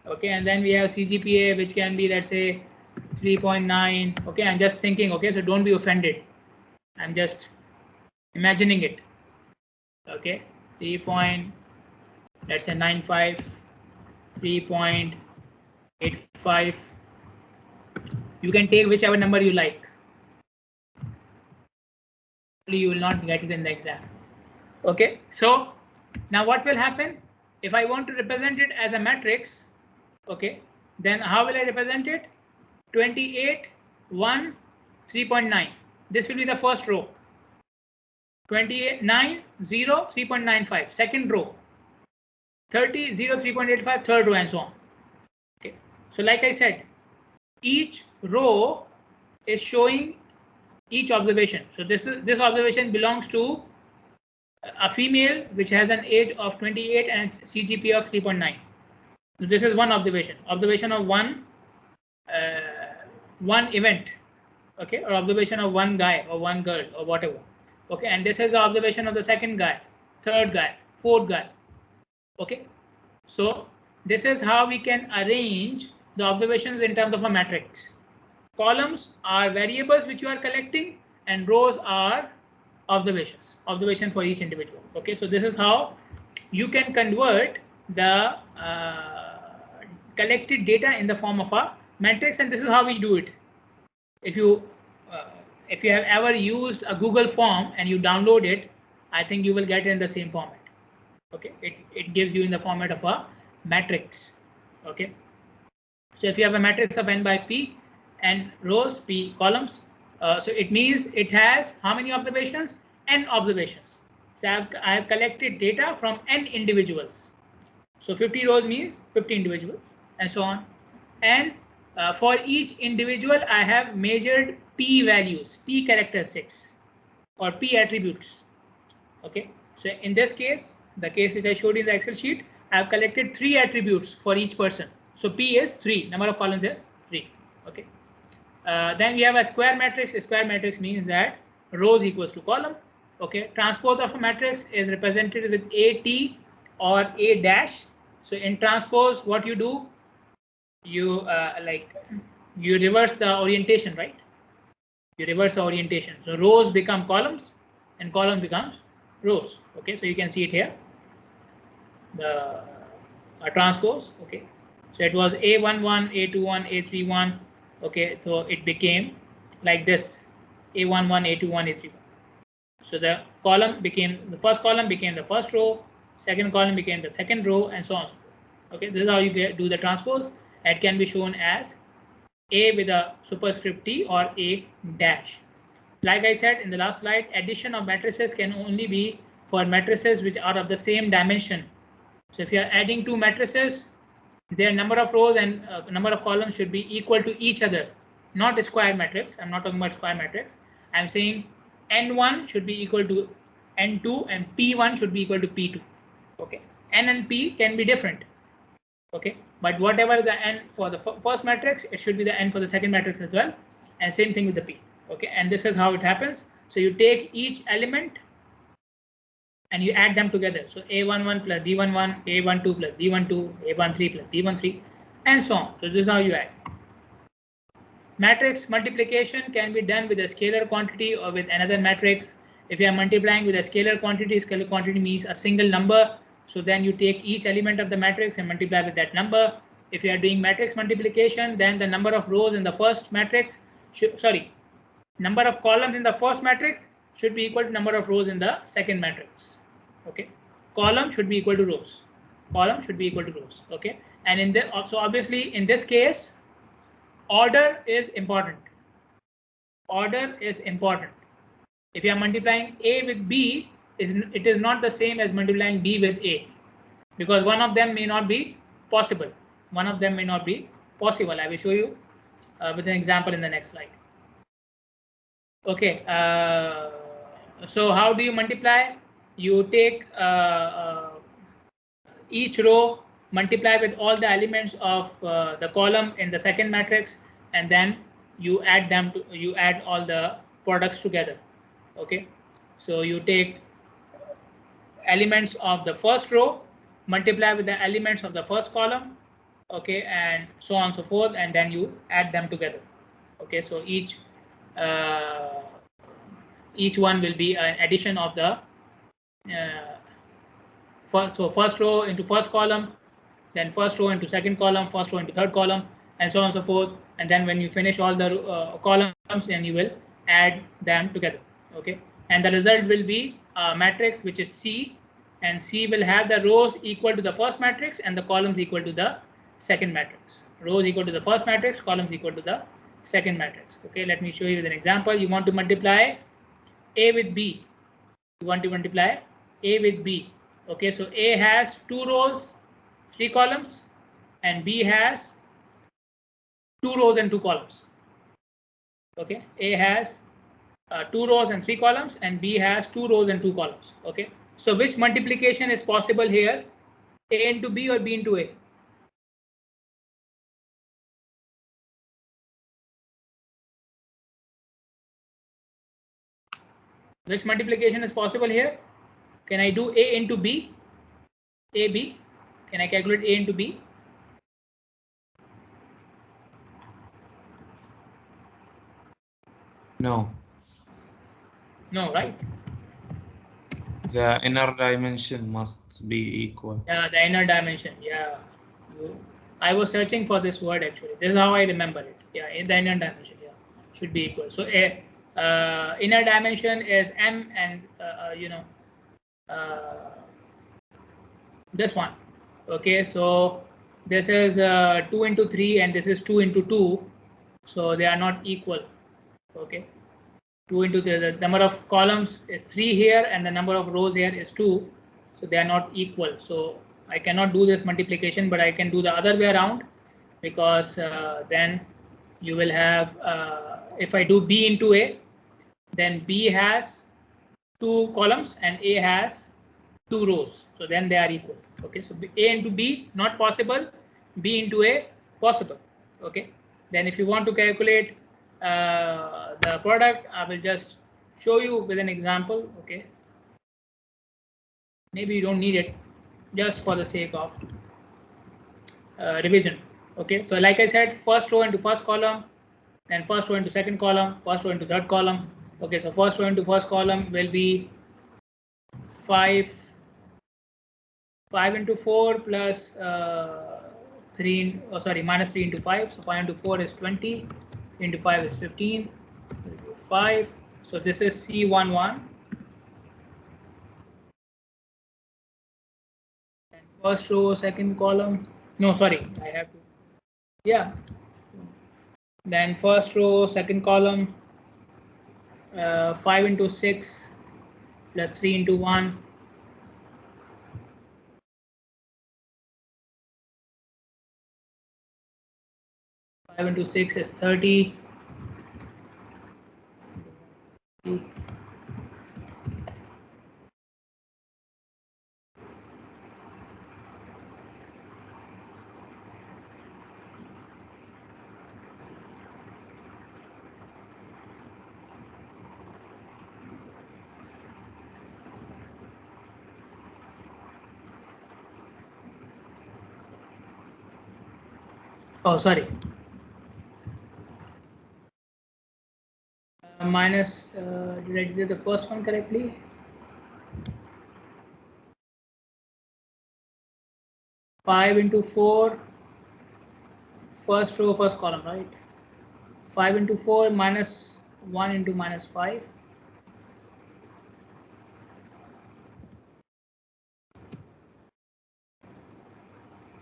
Okay, and then we have CGPA, which can be, let's say, 3.9. Okay, I'm just thinking. Okay, so don't be offended. I'm just imagining it. Okay, 3.95, 3.85. You can take whichever number you like. You will not get it in the exam. Okay, so now what will happen if I want to represent it as a matrix? Okay, then how will I represent it? 28, 1, 3.9. This will be the first row. 28, 9, 0, 3.95, second row. 30, 0, 3.85, third row, and so on. Okay, so like I said, each row is showing each observation. So this observation belongs to a female which has an age of 28 and CGPA of 3.9. So this is one observation of one event, okay, or observation of one guy or one girl or whatever. Okay, and this is the observation of the second guy, third guy, fourth guy. Okay, so this is how we can arrange the observations in terms of a matrix. Columns are variables which you are collecting, and rows are observation for each individual. Okay, so this is how you can convert the collected data in the form of a matrix, and this is how we do it. If you have ever used a Google form and you download it, I think you will get it in the same format. Okay, it gives you in the format of a matrix. Okay, so if you have a matrix of n by p, n rows, p columns, so it means it has how many observations? N observations. So I have collected data from n individuals. So 50 rows means 50 individuals, and so on. And for each individual, I have measured P values, P characteristics, or P attributes. Okay. So in this case, the case which I showed in the Excel sheet, I have collected 3 attributes for each person. So P is 3, number of columns is 3. Okay. Then we have a square matrix. A square matrix means that rows equals to column. Okay. Transpose of a matrix is represented with AT or A dash. So in transpose, what you do, you you reverse the orientation, right? You reverse the orientation. So rows become columns and column becomes rows. Okay, so you can see it here, the transpose. Okay, so it was A11, A21, A31. Okay, so it became like this, A11, A21, A31. So the column became, the first column became the first row, second column became the second row, and so on and so forth. Okay, this is how you do the transpose. It can be shown as A with a superscript T or A dash. Like I said in the last slide, addition of matrices can only be for matrices which are of the same dimension. So if you are adding 2 matrices, their number of rows and number of columns should be equal to each other, not a square matrix. I'm not talking about square matrix. I'm saying N1 should be equal to N2 and P1 should be equal to P2. Okay, N and P can be different. Okay, but whatever the N for the first matrix, it should be the N for the second matrix as well, and same thing with the P. Okay, and this is how it happens. So you take each element and you add them together. So A11 plus D11, A12 plus D12, A13 plus D13, and so on. So this is how you add. Matrix multiplication can be done with a scalar quantity or with another matrix. If you are multiplying with a scalar quantity means a single number. So then you take each element of the matrix and multiply with that number. If you are doing matrix multiplication, then the number of rows in the first matrix, number of columns in the first matrix should be equal to number of rows in the second matrix. Okay, column should be equal to rows. Column should be equal to rows. Okay, and in the so obviously in this case, order is important. Order is important. If you are multiplying A with B, it is not the same as multiplying B with A, because one of them may not be possible. One of them may not be possible. I will show you with an example in the next slide. Okay, so how do you multiply? You take each row, multiply with all the elements of the column in the second matrix, and then you add them to, you add all the products together. Okay, so you take elements of the first row, multiply with the elements of the first column, okay, and so on and so forth, and then you add them together. Okay, so each one will be an addition of the first row into first column, then first row into second column, first row into third column, and so on and so forth. And then when you finish all the columns, then you will add them together. Okay, and the result will be a matrix which is C, and C will have the rows equal to the first matrix and the columns equal to the second matrix. Rows equal to the first matrix, columns equal to the second matrix. Okay, let me show you with an example. You want to multiply A with B. You want to multiply A with B. Okay, so A has 2 rows, 3 columns, and B has 2 rows and 2 columns. Okay, A has 2 rows and 3 columns, and B has 2 rows and 2 columns. Okay, so which multiplication is possible here? A into B or B into A? Which multiplication is possible here? Can I do A into B? AB? Can I calculate A into B?
No.
No, right?
The inner dimension must be equal.
Yeah, the inner dimension. Yeah, I was searching for this word actually. This is how I remember it. Yeah, in the inner dimension. Yeah, should be equal. So a inner dimension is M, and this one. Okay, so this is 2 into 3 and this is 2 into 2, so they are not equal. Okay, 2 into the number of columns is 3 here and the number of rows here is 2, so they are not equal. So I cannot do this multiplication, but I can do the other way around, because then you will have, if I do B into A, then B has 2 columns and A has 2 rows. So then they are equal. Okay, so A into B not possible, B into A possible. Okay, then if you want to calculate the product, I will just show you with an example. Okay, maybe you don't need it, just for the sake of revision. Okay, so like I said, first row into first column, then first row into second column, first row into third column. Okay, so first row into first column will be 5 into 4 plus 3, minus 3 into 5. So 5 into 4 is 20, 3 into 5 is 15, 5. So this is C11. And first row, second column. No, sorry, I have to. Yeah. Then first row, second column, 5 into 6 plus 3 into 1. 5 into 6 is 30. Oh, sorry. Minus, did I do the first one correctly? Five into 4, first row, first column, right? 5 into 4 minus 1 into minus 5.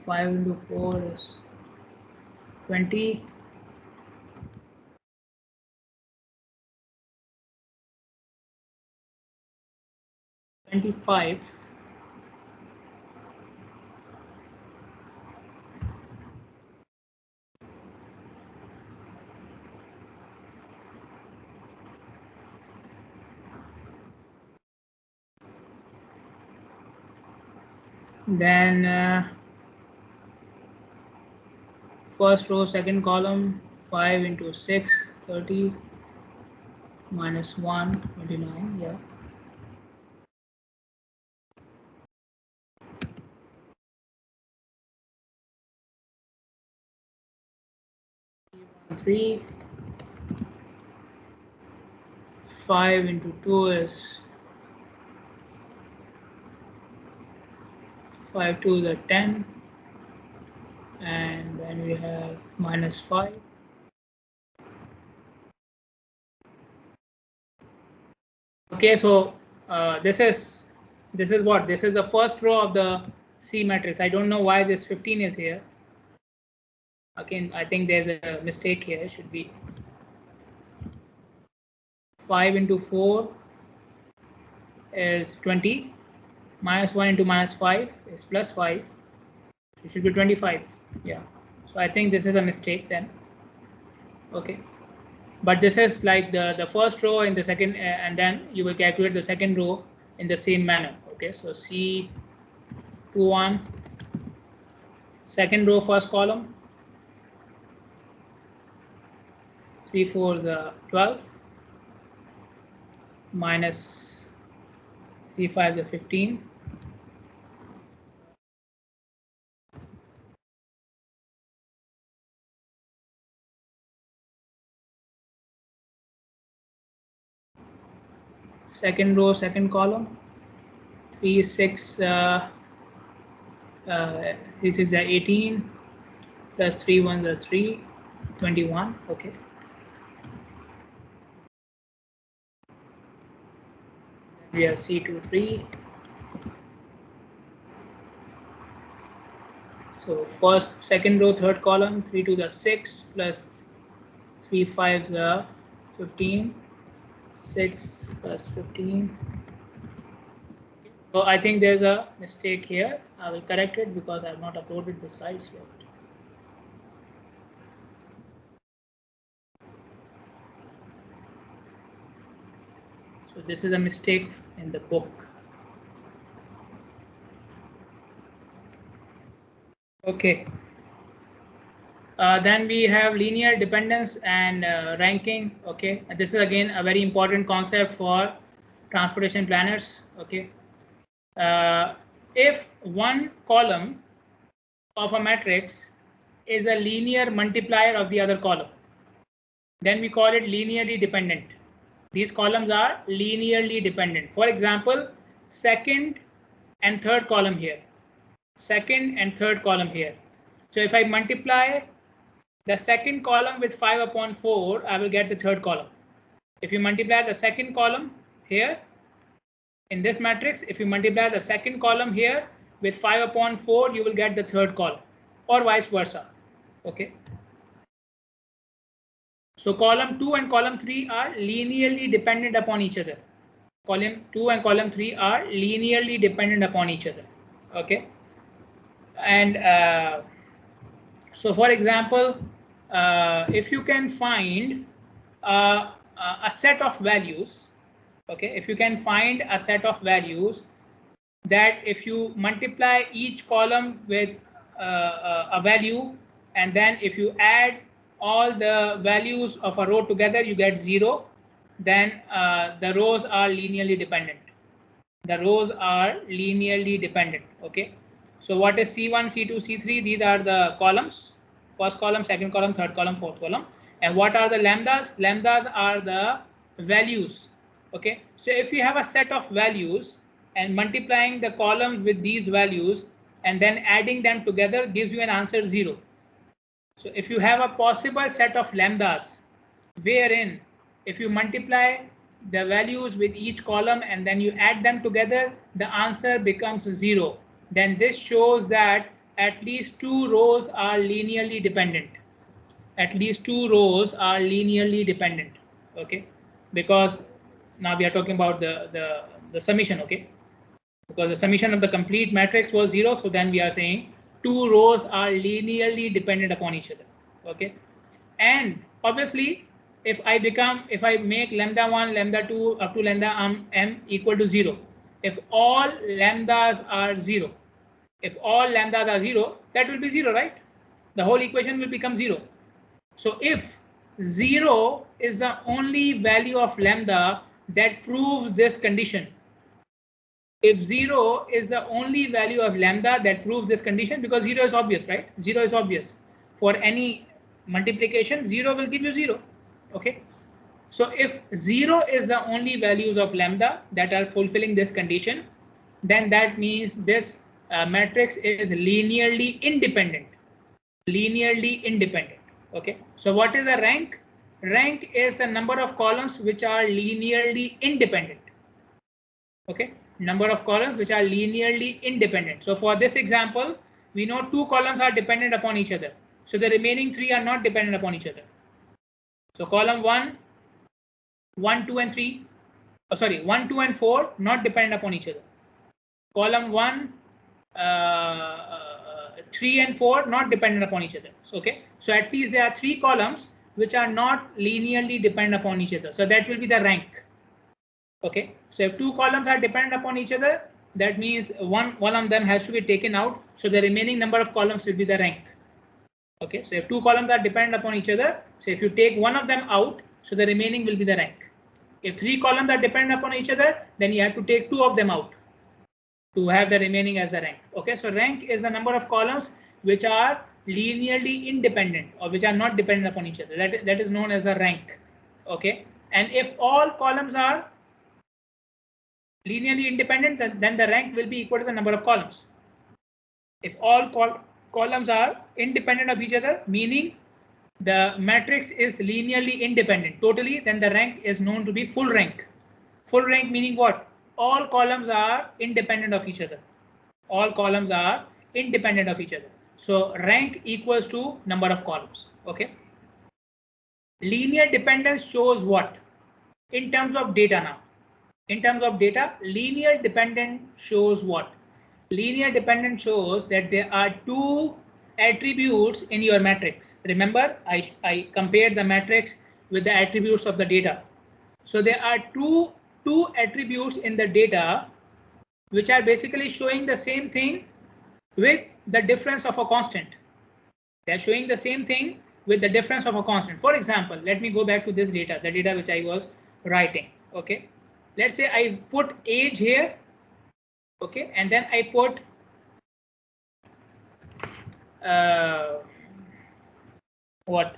Five into 4 is 20. $25. Then first row, second column, 5 into 6, 30, minus 1, 29, yeah. Three, 5 into 2 is 5 to the 10, and then we have minus 5. Okay, so this is what? This is the first row of the C matrix. I don't know why this 15 is here. Again, I think there's a mistake here. It should be 5 into 4 is 20. Minus 1 into minus 5 is plus 5. It should be 25. Yeah. So I think this is a mistake then. Okay. But this is like the first row in the second, and then you will calculate the second row in the same manner. Okay. So C21, second row, first column, 3 4 the 12, minus 3 5 the 15. Second row, second column, 3 6 3 6 the 18 plus 3 1 the 3, 21. Okay. We have C23. So first, second row, third column, 3 to the 6 plus 3 5 the 15, 6 plus 15. I think there's a mistake here. I will correct it because I have not uploaded the slides yet. So this is a mistake in the book. Okay. Then we have linear dependence and ranking. Okay, and this is again a very important concept for transportation planners. Okay, if one column of a matrix is a linear multiplier of the other column, then we call it linearly dependent. These columns are linearly dependent. For example, second and third column here, second and third column here. So if I multiply the second column with 5 upon 4, I will get the third column. If you multiply the second column here in this matrix, if you multiply the second column here with 5 upon 4, you will get the third column, or vice versa. Okay. So column 2 and column 3 are linearly dependent upon each other. Column 2 and column 3 are linearly dependent upon each other. Okay. And so for example, if you can find a set of values, okay, if you can find a set of values that if you multiply each column with a value, and then if you add all the values of a row together, you get 0, then the rows are linearly dependent. The rows are linearly dependent. Okay. So what is C1, C2, C3? These are the columns. First column, second column, third column, fourth column. And what are the lambdas? Lambdas are the values. Okay. So if you have a set of values and multiplying the columns with these values and then adding them together gives you an answer 0. So if you have a possible set of lambdas wherein if you multiply the values with each column and then you add them together, the answer becomes 0. Then this shows that at least 2 rows are linearly dependent. At least 2 rows are linearly dependent. Okay, because now we are talking about the summation. Okay, because the summation of the complete matrix was 0, so then we are saying 2 rows are linearly dependent upon each other. Okay, and obviously if I make lambda 1, lambda 2 up to lambda m equal to 0, if all lambdas are 0, if all lambdas are 0, that will be 0, right? The whole equation will become 0. So if 0 is the only value of lambda that proves this condition, if 0 is the only value of lambda that proves this condition, because 0 is obvious, right? 0 is obvious. For any multiplication, 0 will give you 0. Okay. So if 0 is the only values of lambda that are fulfilling this condition, then that means this matrix is linearly independent. Linearly independent. Okay. So what is a rank? Rank is the number of columns which are linearly independent. Okay. Number of columns which are linearly independent. So for this example, we know 2 columns are dependent upon each other. So the remaining 3 are not dependent upon each other. So column 1, 2 and 3, 1, 2 and 4 not dependent upon each other. Column 1, 3 and 4 not dependent upon each other. Okay, so at least there are 3 columns which are not linearly dependent upon each other. So that will be the rank. Okay, so if 2 columns are dependent upon each other, that means one of them has to be taken out. So the remaining number of columns will be the rank. Okay, so if 2 columns are dependent upon each other, so if you take one of them out, so the remaining will be the rank. If 3 columns are dependent upon each other, then you have to take 2 of them out to have the remaining as a rank. Okay, so rank is the number of columns which are linearly independent or which are not dependent upon each other. That is known as a rank. Okay, and if all columns are linearly independent, then the rank will be equal to the number of columns. If all columns are independent of each other, meaning the matrix is linearly independent totally, then the rank is known to be full rank. Full rank meaning what? All columns are independent of each other. All columns are independent of each other. So rank equals to number of columns. Okay. Linear dependence shows what? In terms of data now. in terms of data, linear dependent shows what? Linear dependent shows that there are two attributes in your matrix. Remember, I compared the matrix with the attributes of the data. So there are two attributes in the data which are basically showing the same thing with the difference of a constant. They're showing the same thing with the difference of a constant. For example, let me go back to this data, the data which I was writing. Okay, let's say I put age here. Okay, and then I put what?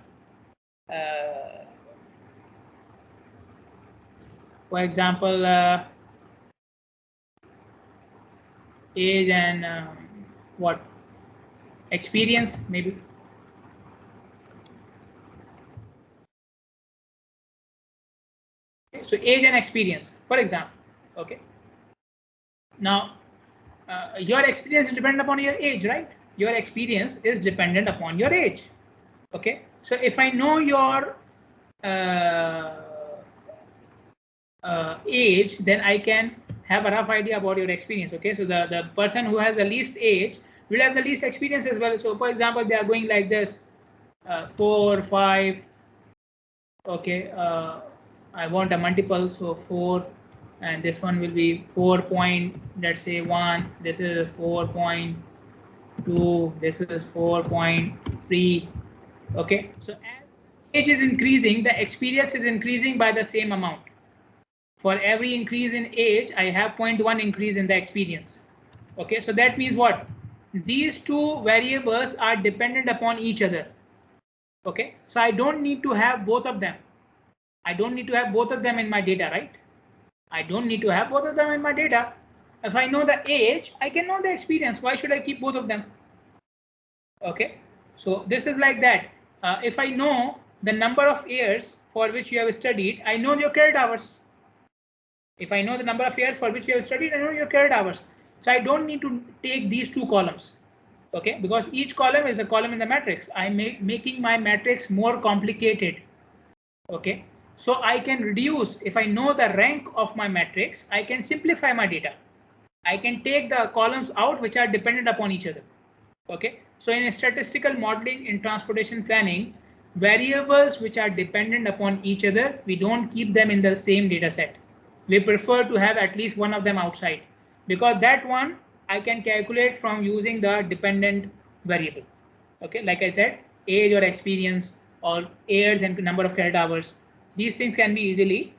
For example, age and what? Experience, maybe. So age and experience, for example. Okay. Now, your experience is dependent upon your age, right? Your experience is dependent upon your age. Okay. So if I know your age, then I can have a rough idea about your experience. Okay. So the person who has the least age will have the least experience as well. So for example, they are going like this, 4, 5. Okay. I want a multiple, so 4, and this one will be 4 point, let's say 1. This is 4.2. This is 4.3. Okay, so as age is increasing, the experience is increasing by the same amount. For every increase in age, I have 0.1 increase in the experience. Okay, so that means what? These two variables are dependent upon each other. Okay, so I don't need to have both of them. I don't need to have both of them in my data, right? I don't need to have both of them in my data. If I know the age, I can know the experience. Why should I keep both of them? Okay, so this is like that. If I know the number of years for which you have studied, I know your credit hours. If I know the number of years for which you have studied, I know your credit hours. So I don't need to take these two columns. Okay, because each column is a column in the matrix. I'm making my matrix more complicated. Okay, so I can reduce, if I know the rank of my matrix, I can simplify my data. I can take the columns out which are dependent upon each other. Okay, so in statistical modeling, in transportation planning, variables which are dependent upon each other, we don't keep them in the same data set. We prefer to have at least one of them outside, because that one I can calculate from using the dependent variable. Okay, like I said, age or experience or years and number of credit hours, these things can be easily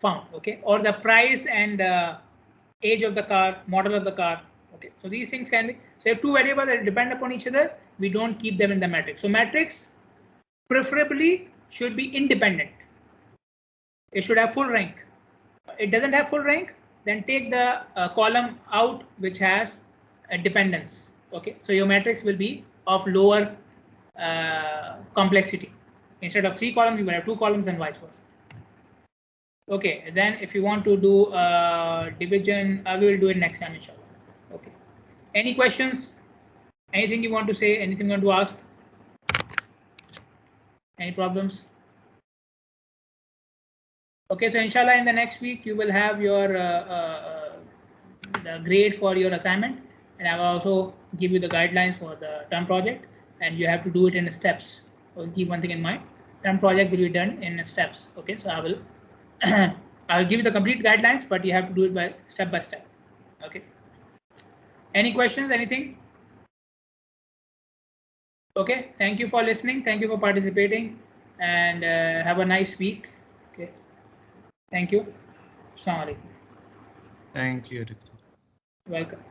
found. Okay, or the price and age of the car, model of the car. Okay, so these things can be, so if two variables that depend upon each other, we don't keep them in the matrix. So matrix preferably should be independent. It should have full rank. It doesn't have full rank, then take the column out which has a dependence. Okay, so your matrix will be of lower complexity. Instead of 3 columns, you will have 2 columns and vice versa. Okay, then if you want to do division, we will do it next time, inshallah. Okay, any questions? Anything you want to say? Anything you want to ask? Any problems? Okay, so inshallah in the next week you will have your the grade for your assignment, and I will also give you the guidelines for the term project, and you have to do it in steps. So keep one thing in mind: term project will be done in steps. Okay, so I will I'll give you the complete guidelines, but you have to do it by step. Okay. Any questions? Anything? Okay. Thank you for listening. Thank you for participating, and have a nice week. Okay. Thank you. Assalamu alaikum.
Thank you, Doctor.
Welcome.